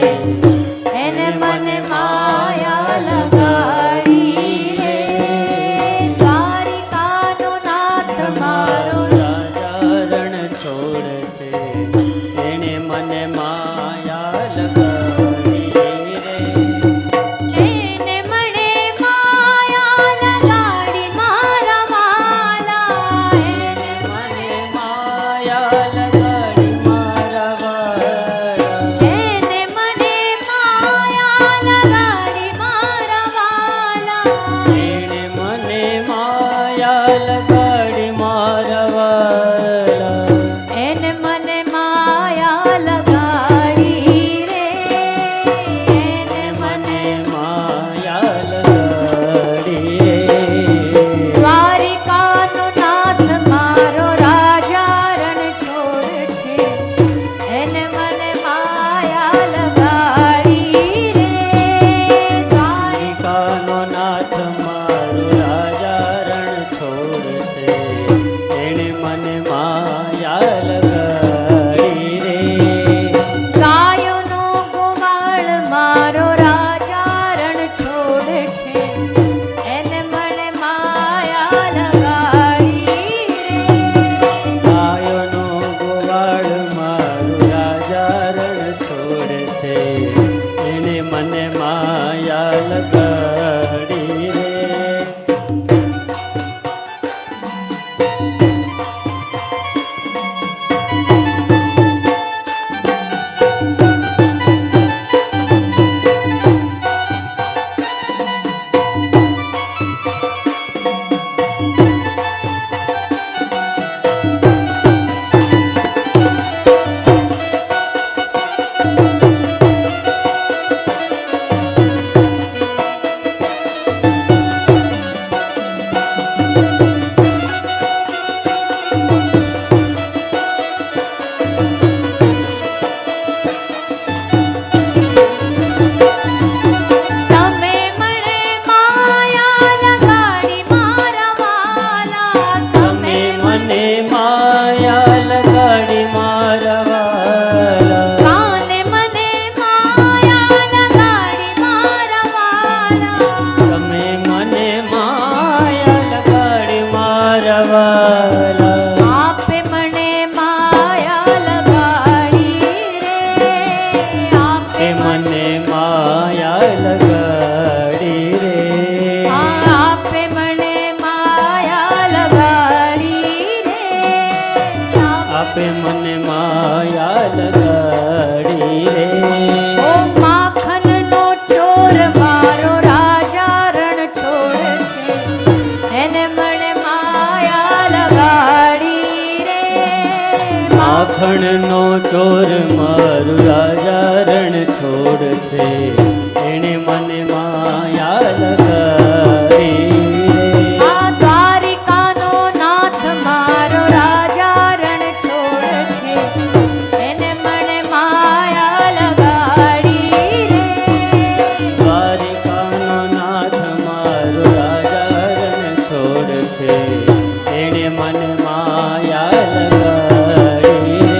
एने मन माया लगाड़ी रे। द्वारिकानो नाथ मारो, राजा रण छोड़ के एने मन माया लगाड़ी रे। एने मने माया लगाड़ी मारा वाला, एने मने माया लगाड़ी मारा वाला, एने मने माया लगाड़ी मारा वाला, एने मने माया लगाड़ी मारा वाला, एने मने माया માયા લગાડી રે. ઓ માખણનો ચોર મારો રાજા રણ છોડે છે, એને મને માયા લગાડી રે. માખણનો ચોર મારું રાજા રણ છોડ છે, એણે મને માયા લગાડી રે. આ દ્વારિકાનો નાથ મારો રાજા રણ છોડે છે, એને મને માયા લગાડી રે. દ્વારિકાનો નાથ મારો રાજા રણ છોડ છે, એણે મને માયા લગાડી રે.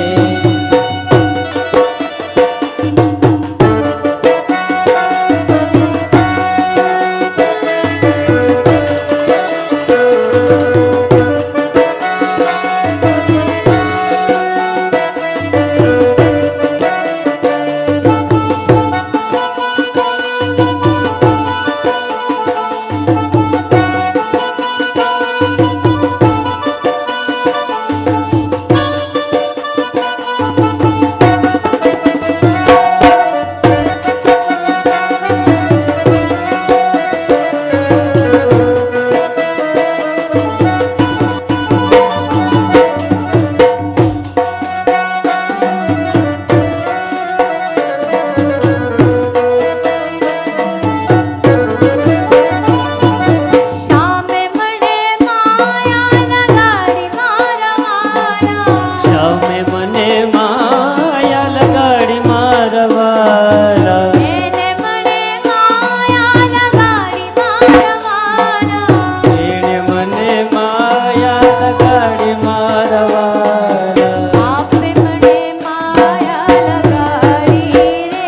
શામે મને માયા લગાડી મારા વાલા, શામે મને માયા લગાડી મારા વાલા. એને મને માયા લગાડી મારા વાલા. એણે મને માયા લગાડી મારા વાલા. આપે મને માયા લગાડી રે.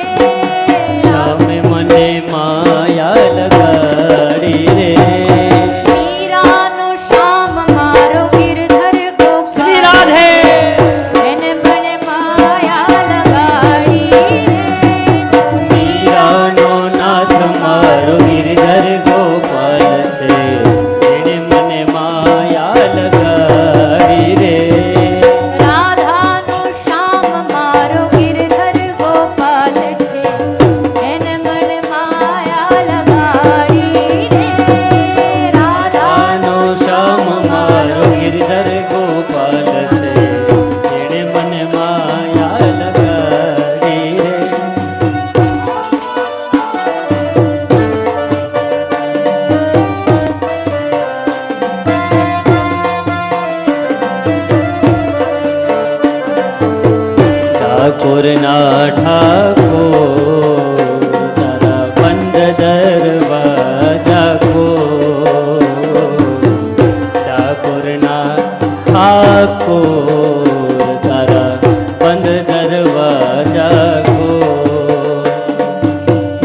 શામે મને માયા લગાડી રે. મીરાનો શ્યામ મારો ગિરધર ગોપાલ, શ્રી રાધે. એને મને માયા લગાડી રે. મીરાનો નાથ મારો ગિરધર ગોપાલ છે, એણે મને માયા લગાડી રે. રાધાનો શ્યામ મારો ગિરધર ગોપાલ છે, એને મને માયા લગાડી રે. રાધાનો શ્યામ મારો ગિરધર ગોપાલ છે, એણે મને માયા લગાડી રે. ઠાકોરના ઠાકોર તારા બંધ દરવાજા ખોલ. ઠાકોરના ઠાકોર તારા બંધ દરવાજા ખોલ.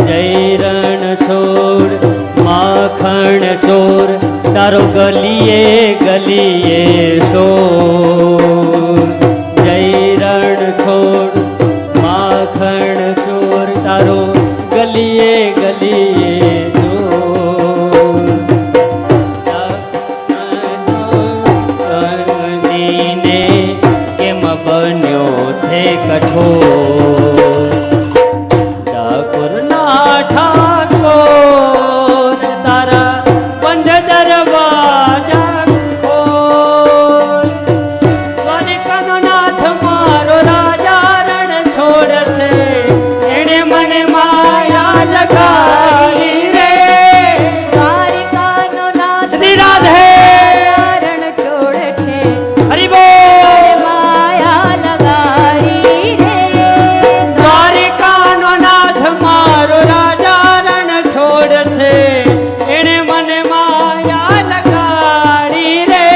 જય રણ છોડ માખણ ચોર તારો ગલીએ ગલીએ શોર. જય રણ છોડ માખણ ચોર તારો ગલીએ ગલીએ ચોર. દીને કેમ બન્યો છે કઠોર. ઠાકોરના ઠાકોર તારા બંધ દરવાજા ખોલ. દ્વારિકાનો નાથ મારો રાજા રણ છોડ છે, એણે મને માયા લગાડી રે. દ્વારિકાનો નાથ શ્રી રાધે. રણ છોડે છે, હરિ બોલ. માયા લગાડી રે. દ્વારિકાનો નાથ મારો રાજા રણ છોડ છે, એણે મને માયા લગાડી રે.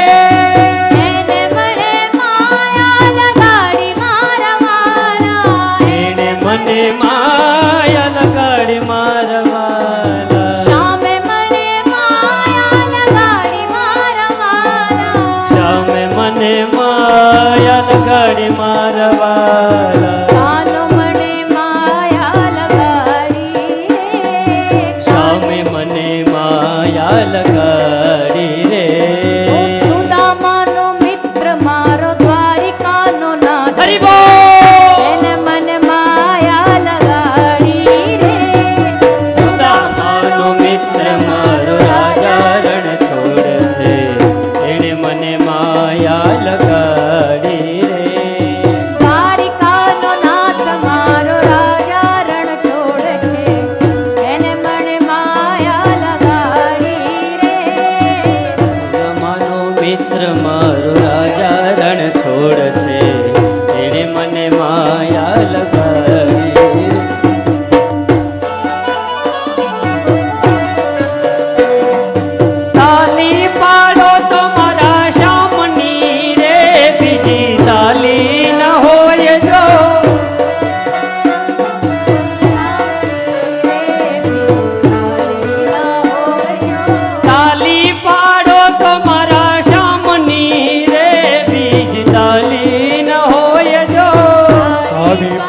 એને મને માયા લગાડી મારા વાલા. એણે મને માયા લગાડી મારા વાલા. શામે મને માયા લગાડી મારા વાલા. શામે મને માયા લગાડી મારા વાલા. કાનો મને માયા લગાડી રે. શામે મને માયા લગાડી રે. સુદામાનો મિત્ર મારો દ્વારિકાનો નાથ, હરિ બોલ.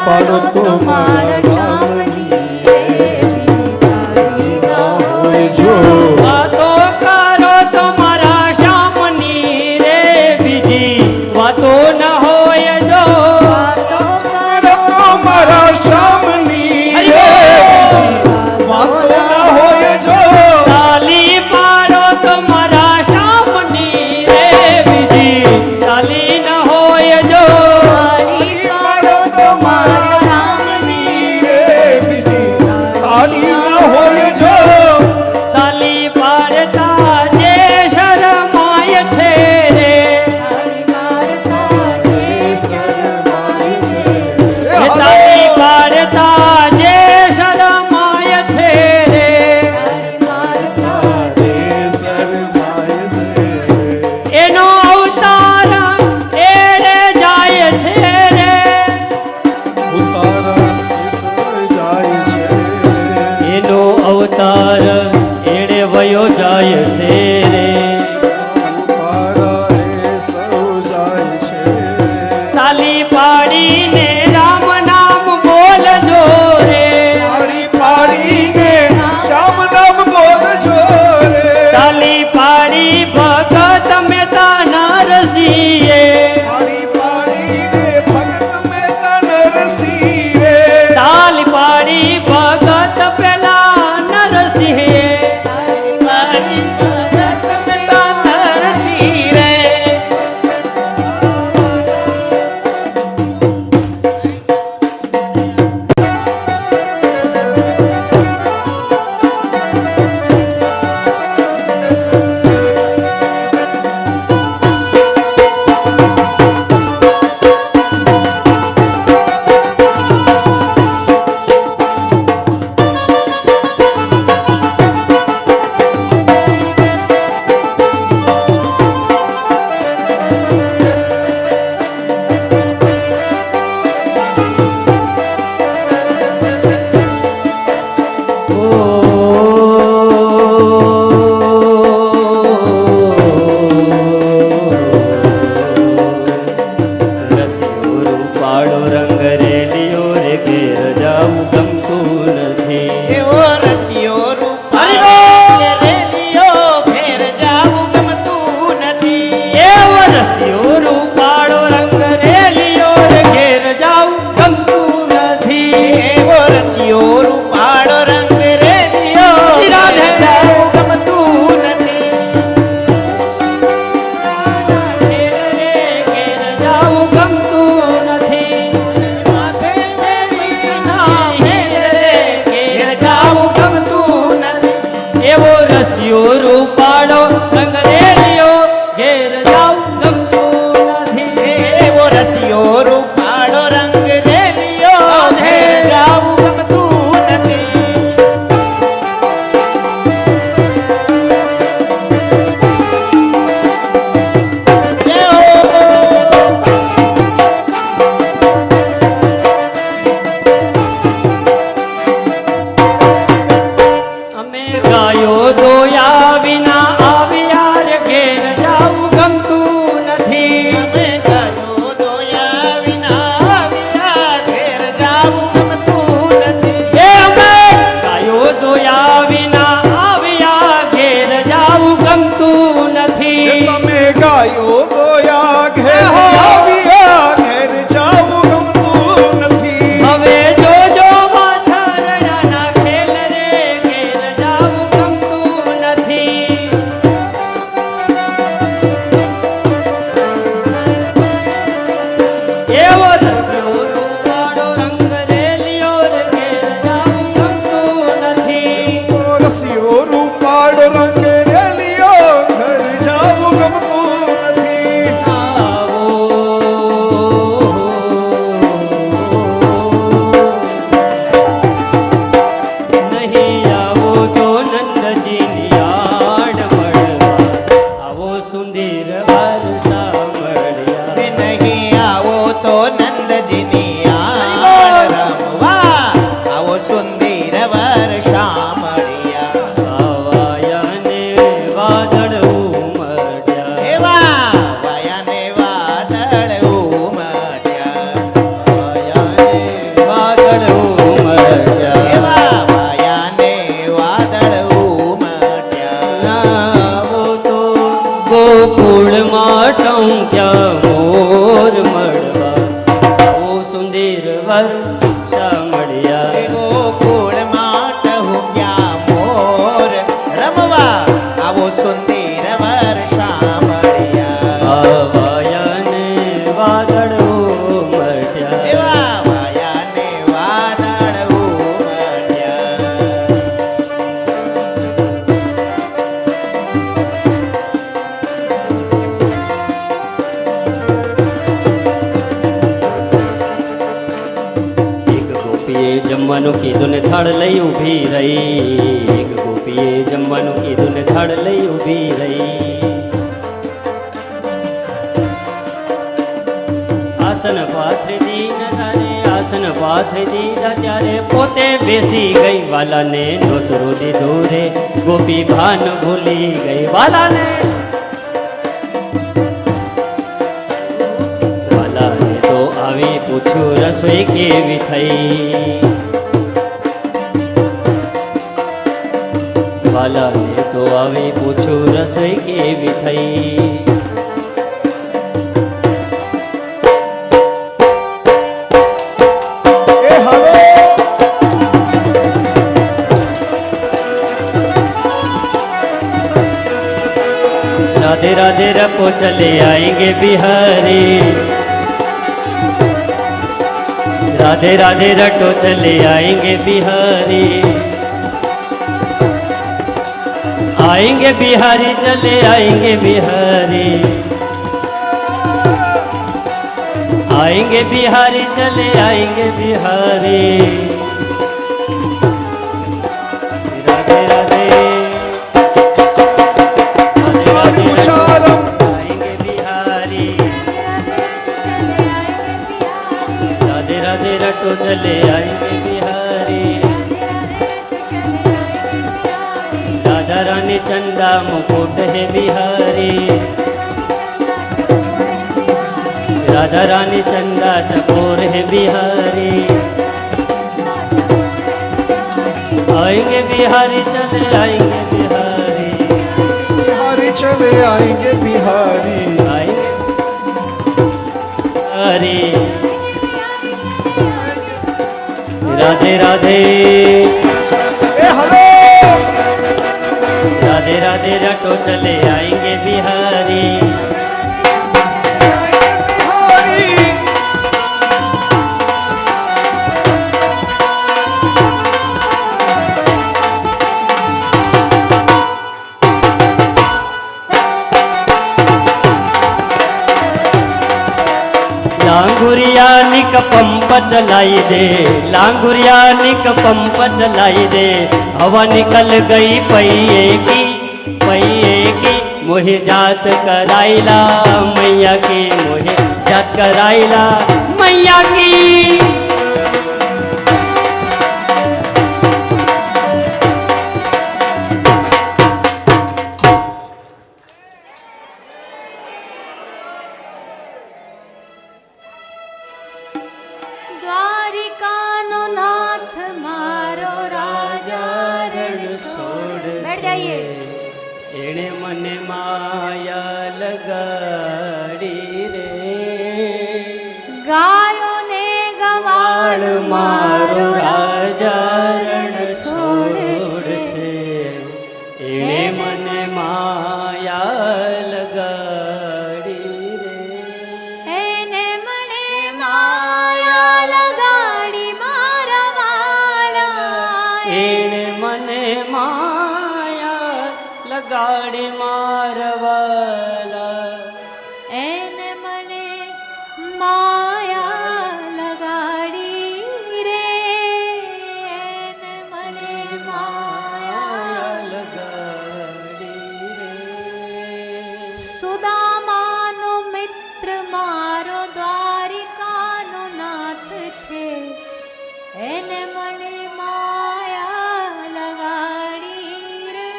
પાડો તો મારા શામની રે બીજી ના હોય જો વાતો કરો તો મારા શ્યામની રે બીજી વાતો ન હોય જો વાતો મારો તો મારા શામની રે વાતો ના હોય જો તાલી પાડો તો મારા શ્યામની રે બીજી તાલી ન હોય જો તાલી પાડો તો મારા શામની વર્ષા મળ્યા. એ ગોકુળમાં ટહુક્યા મોર રમવા આવો સુંદર વર્ષા મળ્યા. વાયા ને વાદળ ઉમટ્યા. એવા વાયા ને વાદળ ઉમટ્યા. જમવાનું કીધું ને થાળ લઈ ઊભી રહી. એક ગોપીએ જમવાનું કીધું ને થાળ લઈ ઊભી રહી. આસન પાથરી દીધા તારે આસન પાથરી દીધા ત્યારે પોતે બેસી ગઈ. વાલાને નોતરું દીધું રે ગોપી ભાન ભૂલી ગઈ. વાલાને તો આવી પૂછ્યું રસોઈ કેવી થઈ. વાલાને તો આવી પૂછ્યું રસોઈ કેવી થઈ. એ હલો राधे राधे रखो चले आएंगे बिहारी. राधे राधे रटो चले आएंगे बिहारी. आएंगे बिहारी चले आएंगे बिहारी. आएंगे बिहारी चले आएंगे बिहारी. राधे राधे સ્વામી ઉચ્ચારમ आएंगे बिहारी. राधे राधे रटो चले आएंगे बिहारी. राधा रानी चंदा मुकुट है बिहारी. राधा रानी चंदा चकोर है बिहारी. आएंगे बिहारी चले आएंगे बिहारी. બિહારી ચલે આएंगे બિહારી. आएंगे बिहारी. राधे राधे એ હલો राधे राधे रटो चले आएंगे बिहारी. બિહારી. लांगुरिया निक पंप चलाई दे. लांगुरिया निक पंप चलाई दे. हवा निकल गई पहिए की मोहे जात कराइला मैया की. मोहे जात कराइला मैया की. द्वारिकानो नाथ मारो राजा रण छोड़. बैठ जाइए. एणे मने माया लगाड़ी रे. गायों ने गवाड़ मारो राजा रण છોડ છે. એણે મને માયા લગાડી રે. એને મને માયા લગાડી મારા વાળા. એણે મને માયા લગાડી મારવાલા. એને મને માયા લગાડી રે. એને મને માયા લગાડી રે. સુદામાનો મિત્ર મારો દ્વારિકાનો નાથ છે. એને મને માયા લગાડી રે.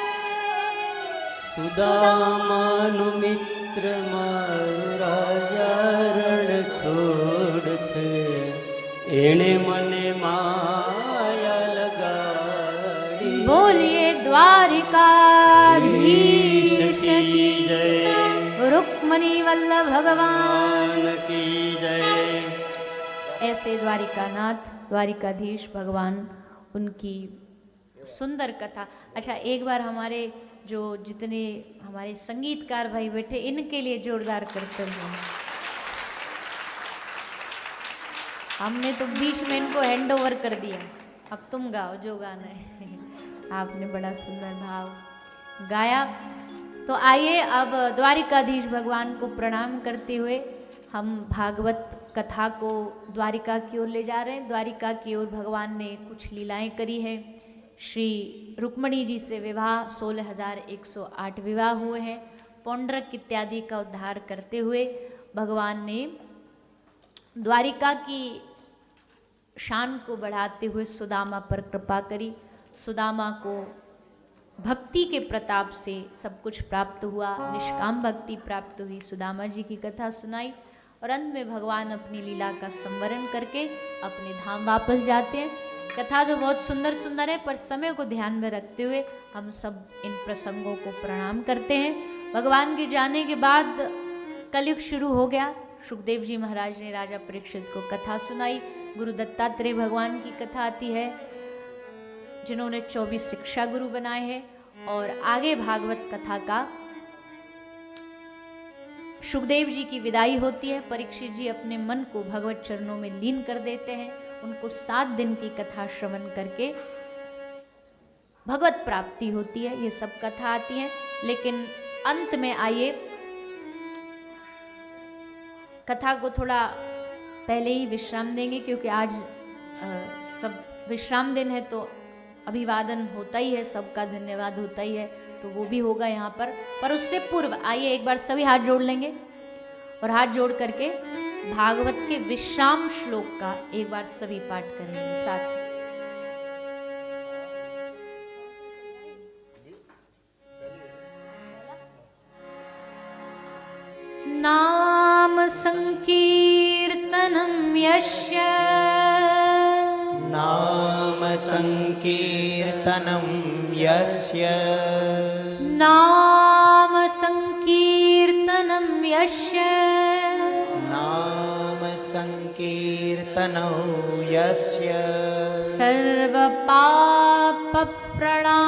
સુદામાનો મિત્ર મારો રાજા રણ છોડ છે. એણે મને માયા લગાડી. બોલીએ દ્વારિકાધીશ ईश की जय. रुक्मणी वल्लभ भगवान भगवान की जय. ऐसे द्वारिकानाथ द्वारिकाधीश भगवान उनकी सुंदर कथा। अच्छा, एक बार हमारे जो जितने हमारे संगीतकार भाई बैठे इनके लिए जोरदार करते हैं। हमने तो बीच में इनको हैंड ओवर कर दिया, अब तुम गाओ जो गाना है। आपने बड़ा सुंदर भाव गाया। तो आइए अब द्वारिकाधीश भगवान को प्रणाम करते हुए हम भागवत कथा को द्वारिका की ओर ले जा रहे हैं। द्वारिका की ओर भगवान ने कुछ लीलाएं करी है। श्री रुक्मणी जी से विवाह 16,108 विवाह हुए हैं। पौंड्रक इत्यादि का उद्धार करते हुए भगवान ने द्वारिका की शान को बढ़ाते हुए सुदामा पर कृपा करी। सुदामा को भक्ति के प्रताप से सब कुछ प्राप्त हुआ, निष्काम भक्ति प्राप्त हुई। सुदामा जी की कथा सुनाई और अंत में भगवान अपनी लीला का संवरण करके अपने धाम वापस जाते हैं। कथा तो बहुत सुंदर सुंदर है, पर समय को ध्यान में रखते हुए हम सब इन प्रसंगों को प्रणाम करते हैं। भगवान के जाने के बाद कलयुग शुरू हो गया। सुखदेव जी महाराज ने राजा परीक्षित को कथा सुनाई। गुरु दत्तात्रेय भगवान की कथा आती है, जिन्होंने 24 शिक्षा गुरु बनाए हैं। और आगे भागवत कथा का सुखदेव जी की विदाई होती है। परीक्षित जी अपने मन को भगवत चरणों में लीन कर देते हैं। उनको 7 दिन की कथा श्रवण करके भगवत प्राप्ति होती है। ये सब कथा आती है, लेकिन अंत में आइए कथा को थोड़ा पहले ही विश्राम देंगे, क्योंकि आज सब विश्राम दिन है तो अभिवादन होता ही है, सबका धन्यवाद होता ही है, तो वो भी होगा यहाँ पर उससे पूर्व आइए एक बार सभी हाथ जोड़ लेंगे और हाथ जोड़ करके भागवत के विश्राम श्लोक का एक बार सभी पाठ करेंगे साथ में। नाम संकीर्तनम यस्य, नाम संकीर्तनं यस्य, नाम संकीर्तनम यस्य, नाम संकीर्तनं यस्य, सर्वपाप प्रणाशनम,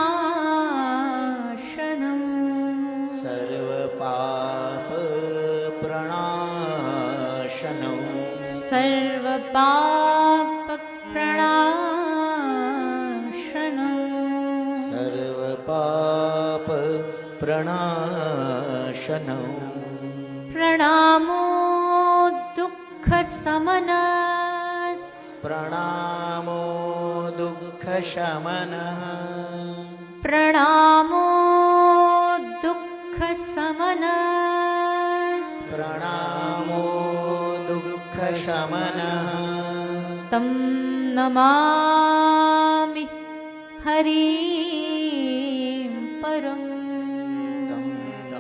सर्वपाप प्रणाशनं, सर्वपाप प्रणाशनम, सर्वपाप प्रणाशनं, प्रणामो दुःख समनः, प्रणामो दुःखशमनः, प्रणामो दुःख समनः, प्रणामो दुःखशमनः, तं नमामि हरिं परम्, तं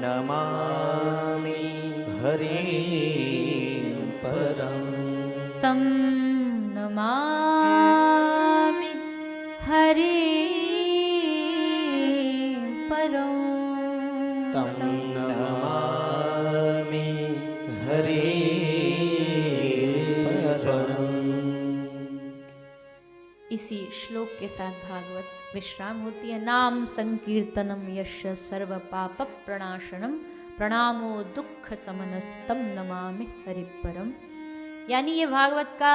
नमामि हरिं परम्, तं नमामि हरिं परम्, तं नमामि हरिं परम्। इसी श्लोक के साथ भागवत विश्राम होती है। नाम संकीर्तनम यश सर्व पाप प्रणाशनम, प्रणामो दुःख समनस्तम नमामि हरिपरम। यानी ये भागवत का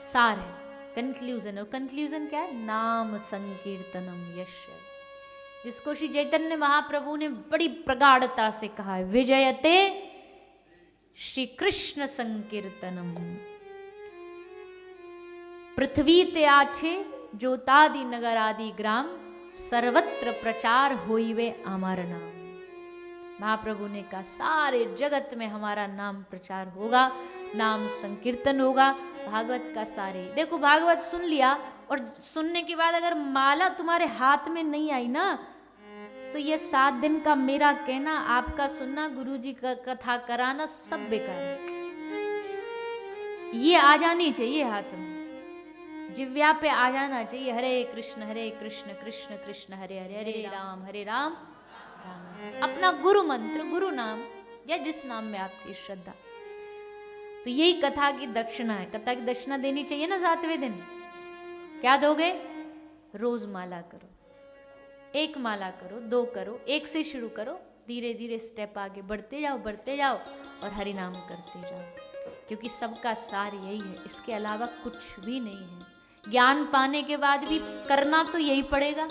सार है, कंक्लूजन। और कंक्लूजन क्या है? नाम संकीर्तनम यश, जिसको श्री चैतन्य महाप्रभु ने बड़ी प्रगाढ़ता से कहा है, विजयते श्री कृष्ण संकीर्तनम। पृथ्वी ते आछे ज्योतादि नगर आदि ग्राम, सर्वत्र प्रचार होइवे हमारा नाम। महाप्रभु ने कहा सारे जगत में हमारा नाम प्रचार होगा, नाम संकीर्तन होगा। भागवत का सारे देखो, भागवत सुन लिया और सुनने के बाद अगर माला तुम्हारे हाथ में नहीं आई ना, तो ये 7 दिन का मेरा कहना, आपका सुनना, गुरुजी का कथा कराना सब बेकार है। ये आ जानी चाहिए हाथ में, जिव्या पे आ जाना चाहिए। हरे कृष्ण कृष्ण कृष्ण हरे हरे, हरे राम राम राम। अपना गुरु मंत्र, गुरु नाम या जिस नाम में आपकी श्रद्धा। तो यही कथा की दक्षिणा है। कथा की दक्षिणा देनी चाहिए ना 7वें दिन। क्या दोगे? रोज माला करो, 1 माला करो, 2 करो, 1 से शुरू करो, धीरे धीरे स्टेप आगे बढ़ते जाओ और हरि नाम करते जाओ, क्योंकि सबका सार यही है, इसके अलावा कुछ भी नहीं है। ज्ञान पाने के बाद भी करना तो यही पड़ेगा,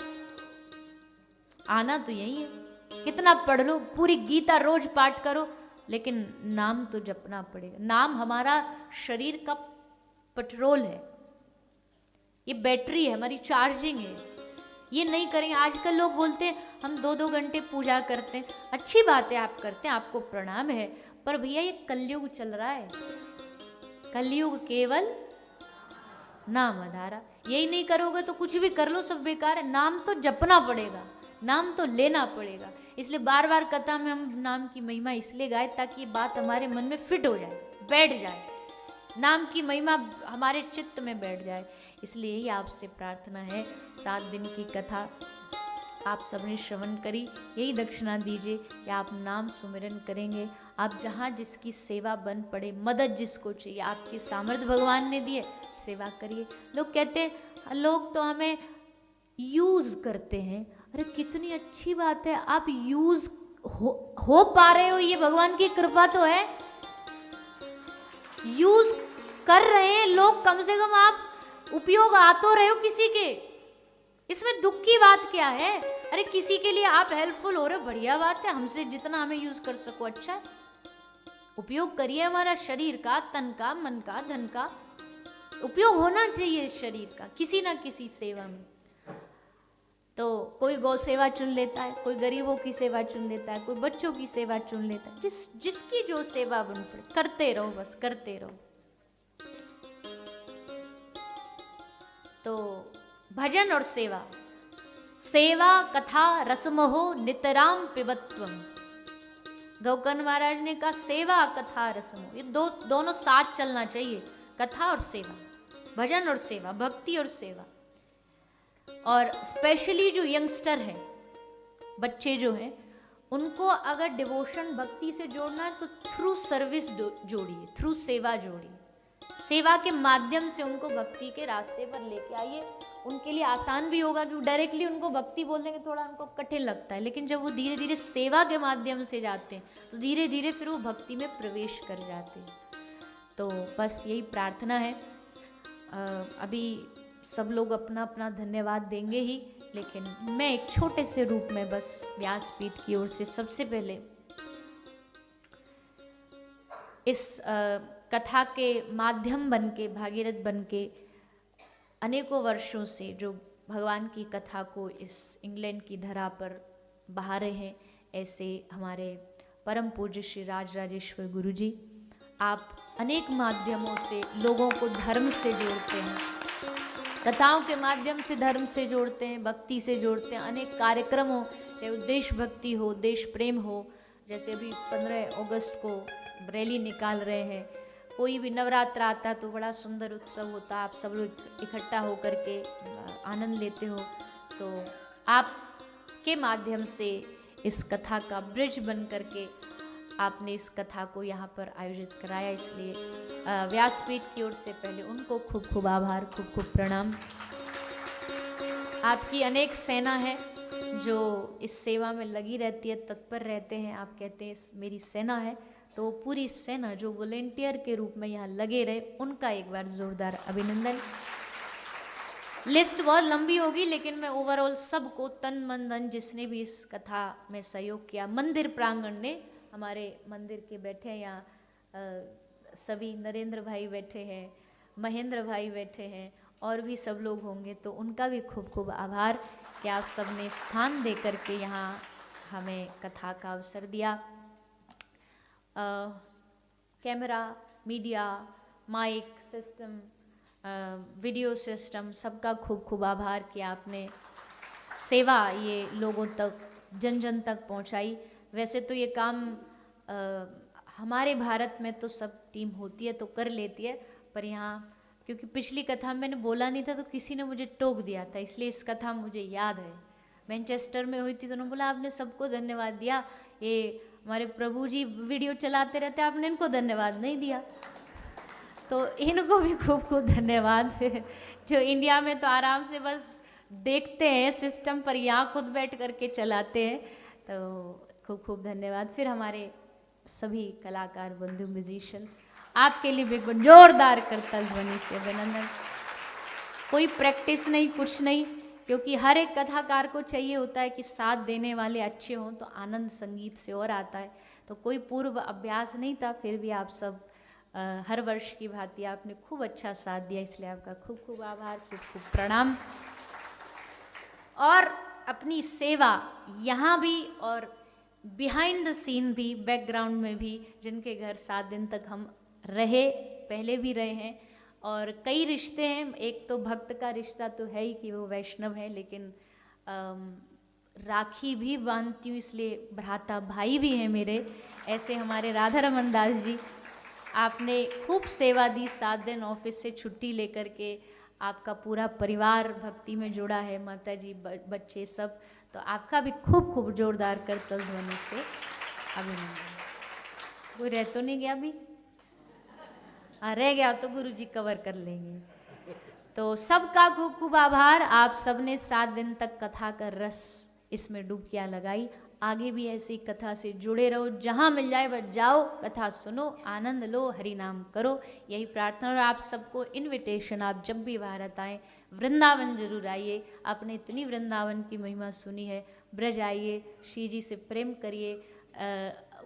आना तो यही है। कितना पढ़ लो, पूरी गीता रोज पाठ करो, लेकिन नाम तो जपना पड़ेगा। नाम हमारा शरीर का पेट्रोल है, ये बैटरी है, हमारी चार्जिंग है। ये नहीं करेंगे, आजकल लोग बोलते हैं हम 2-2 घंटे पूजा करते हैं। अच्छी बात है, आप करते हैं, आपको प्रणाम है, पर भैया ये कलयुग चल रहा है, कलयुग केवल नाम आधारा। यही नहीं करोगे तो कुछ भी कर लो सब बेकार है। नाम तो जपना पड़ेगा, नाम तो लेना पड़ेगा। इसलिए बार बार कथा में हम नाम की महिमा इसलिए गाए ताकि ये बात हमारे मन में फिट हो जाए, बैठ जाए, नाम की महिमा हमारे चित्त में बैठ जाए। इसलिए ही आपसे प्रार्थना है, 7 दिन की कथा आप सबने श्रवण करी, यही दक्षिणा दीजिए कि आप नाम सुमिरन करेंगे। आप जहाँ जिसकी सेवा बन पड़े, मदद जिसको चाहिए, आपकी सामर्थ्य भगवान ने दिए, सेवा करिए। लोग कहते हैं, लोग तो हमें यूज करते हैं। अरे कितनी अच्छी बात है, आप यूज हो पा रहे हो, ये भगवान की कृपा तो है। यूज कर रहे हैं लोग, कम से कम आप उपयोग आ तो रहे हो किसी के, इसमें दुख की बात क्या है? अरे किसी के लिए आप हेल्पफुल हो रहे हो, बढ़िया बात है। हमसे जितना हमें यूज कर सको अच्छा है, उपयोग करिए। हमारा शरीर का, तन का, मन का, धन का उपयोग होना चाहिए इस शरीर का किसी ना किसी सेवा में। तो कोई गौ सेवा चुन लेता है, कोई गरीबों की सेवा चुन लेता है, कोई बच्चों की सेवा चुन लेता है। जिसकी जो सेवा बन पड़े करते रहो, बस करते रहो। तो भजन और सेवा, सेवा कथा रसमहो नितराम पिबत्वम। गौकर्ण महाराज ने कहा सेवा कथा रसमो, ये दोनों साथ चलना चाहिए, कथा और सेवा, भजन और सेवा, भक्ति और सेवा। और स्पेशली जो यंगस्टर है, बच्चे जो हैं, उनको अगर डिवोशन भक्ति से जोड़ना है तो थ्रू सर्विस जोड़िए, थ्रू सेवा जोड़िए। सेवा के माध्यम से उनको भक्ति के रास्ते पर लेके आइए। उनके लिए आसान भी होगा, क्योंकि डायरेक्टली उनको भक्ति बोल देंगे थोड़ा उनको कठिन लगता है, लेकिन जब वो धीरे धीरे सेवा के माध्यम से जाते हैं तो धीरे धीरे फिर वो भक्ति में प्रवेश कर जाते हैं। तो बस यही प्रार्थना है। अभी सब लोग अपना अपना धन्यवाद देंगे ही, लेकिन मैं एक छोटे से रूप में बस व्यासपीठ की ओर से सबसे पहले इस कथा के माध्यम बनके, भागीरथ बनके अनेकों वर्षों से जो भगवान की कथा को इस इंग्लैंड की धरा पर बहा रहे हैं, ऐसे हमारे परम पूज्य श्री राज राजेश्वर गुरु जी, आप अनेक माध्यमों से लोगों को धर्म से जोड़ते हैं, कथाओं के माध्यम से धर्म से जोड़ते हैं, भक्ति से जोड़ते हैं। अनेक कार्यक्रमों, चाहे देश भक्ति हो, देश प्रेम हो, जैसे अभी 15 अगस्त को रैली निकाल रहे हैं, कोई भी नवरात्र आता तो बड़ा सुंदर उत्सव होता, आप सब लोग इकट्ठा होकर के आनंद लेते हो। तो आपके माध्यम से इस कथा का ब्रिज बन करके आपने इस कथा को यहाँ पर आयोजित कराया, इसलिए व्यासपीठ की ओर से पहले उनको खूब खूब आभार, खूब खूब प्रणाम। आपकी अनेक सेना है जो इस सेवा में लगी रहती है, तत्पर रहते हैं। आप कहते हैं मेरी सेना है, तो पूरी सेना जो वॉलेंटियर के रूप में यहाँ लगे रहे, उनका एक बार जोरदार अभिनंदन। लिस्ट बहुत लंबी होगी, लेकिन मैं ओवरऑल सबको तन मन धन जिसने भी इस कथा में सहयोग किया, मंदिर प्रांगण ने, हमारे मंदिर के बैठे हैं यहाँ सभी, नरेंद्र भाई बैठे हैं, महेंद्र भाई बैठे हैं, और भी सब लोग होंगे, तो उनका भी खूब खूब आभार कि आप सबने स्थान दे करके यहाँ हमें कथा का अवसर दिया। Camera, media, mic system, video system, सबका खूब खूब आभार कि आपने सेवा ये लोगों तक, जन जन तक पहुंचाई। वैसे तो ये काम हमारे भारत में तो सब टीम होती है तो कर लेती है, पर यहाँ क्योंकि पिछली कथा में मैंने बोला नहीं था तो किसी ने मुझे टोक दिया था, इसलिए इस कथा मुझे याद है। मैनचेस्टर में हुई थी तो उन्होंने बोला आपने सबको धन्यवाद दिया, ये हमारे प्रभु जी वीडियो चलाते रहते, आपने इनको धन्यवाद नहीं दिया। तो इनको भी खूब खूब धन्यवाद जो इंडिया में तो आराम से बस देखते हैं सिस्टम पर, यहाँ खुद बैठ करके चलाते हैं। तो खूब खूब धन्यवाद। फिर हमारे सभी कलाकार बंधु म्यूजिशियंस, आपके लिए भी एक बार जोरदार करताल ध्वनि से अभिनंदन। कोई प्रैक्टिस नहीं, कुछ नहीं, क्योंकि हर एक कथाकार को चाहिए होता है कि साथ देने वाले अच्छे हों तो आनंद संगीत से और आता है। तो कोई पूर्व अभ्यास नहीं था, फिर भी आप सब हर वर्ष की भांति आपने खूब अच्छा साथ दिया, इसलिए आपका खूब खूब आभार, खूब खूब प्रणाम। और अपनी सेवा यहाँ भी और बिहाइंड द सीन भी, बैकग्राउंड में भी, जिनके घर 7 दिन तक हम रहे, पहले भी रहे हैं, और कई रिश्ते हैं। एक तो भक्त का रिश्ता तो है ही कि वो वैष्णव है, लेकिन राखी भी बांधती हूँ, इसलिए भ्राता भाई भी हैं मेरे। ऐसे हमारे राधा रमन दास जी, आपने खूब सेवा दी, 7 दिन ऑफिस से छुट्टी लेकर के, आपका पूरा परिवार भक्ति में जुड़ा है, माता जी, बच्चे सब। तो आपका भी खूब खूब जोरदार करतल ध्वनि से अभिनंदन। कोई रह तो नहीं गया अभी? रह गया तो गुरु जी कवर कर लेंगे। तो सबका खूब खूब आभार। आप सबने 7 दिन तक कथा का रस इसमें डुबकियाँ लगाई। आगे भी ऐसी कथा से जुड़े रहो, जहाँ मिल जाए बस जाओ, कथा सुनो, आनंद लो, हरि नाम करो, यही प्रार्थना। और आप सबको इनविटेशन, आप जब भी भारत आएँ वृंदावन जरूर आइए। आपने इतनी वृंदावन की महिमा सुनी है, ब्रज आइए, श्री जी से प्रेम करिए।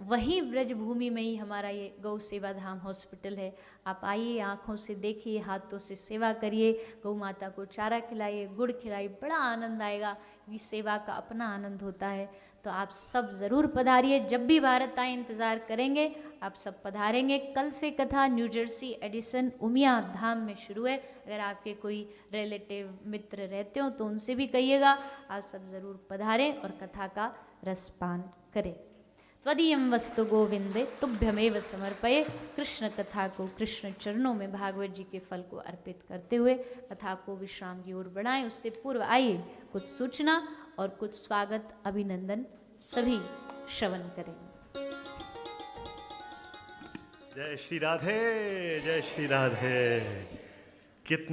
वहीं ब्रज भूमि में ही हमारा ये गौ सेवा धाम हॉस्पिटल है। आप आइए, आँखों से देखिए, हाथों से सेवा करिए, गौ माता को चारा खिलाइए, गुड़ खिलाइए, बड़ा आनंद आएगा। ये सेवा का अपना आनंद होता है। तो आप सब ज़रूर पधारिए, जब भी भारत आए इंतज़ार करेंगे, आप सब पधारेंगे। कल से कथा न्यू जर्सी एडिसन उमिया धाम में शुरू है। अगर आपके कोई रिलेटिव मित्र रहते हो तो उनसे भी कहिएगा, आप सब ज़रूर पधारें और कथा का रसपान करें। त्वदीयं वस्तु गोविंदे तुभ्यमेव समर्पये। कृष्ण कथा को कृष्ण चरणों में भागवत जी के फल को अर्पित करते हुए कथा को विश्राम की ओर बढ़ाएं। उससे पूर्व आइए कुछ सूचना और कुछ स्वागत अभिनंदन सभी श्रवण करेंगे। जय श्री राधे, जय श्री राधे। कितना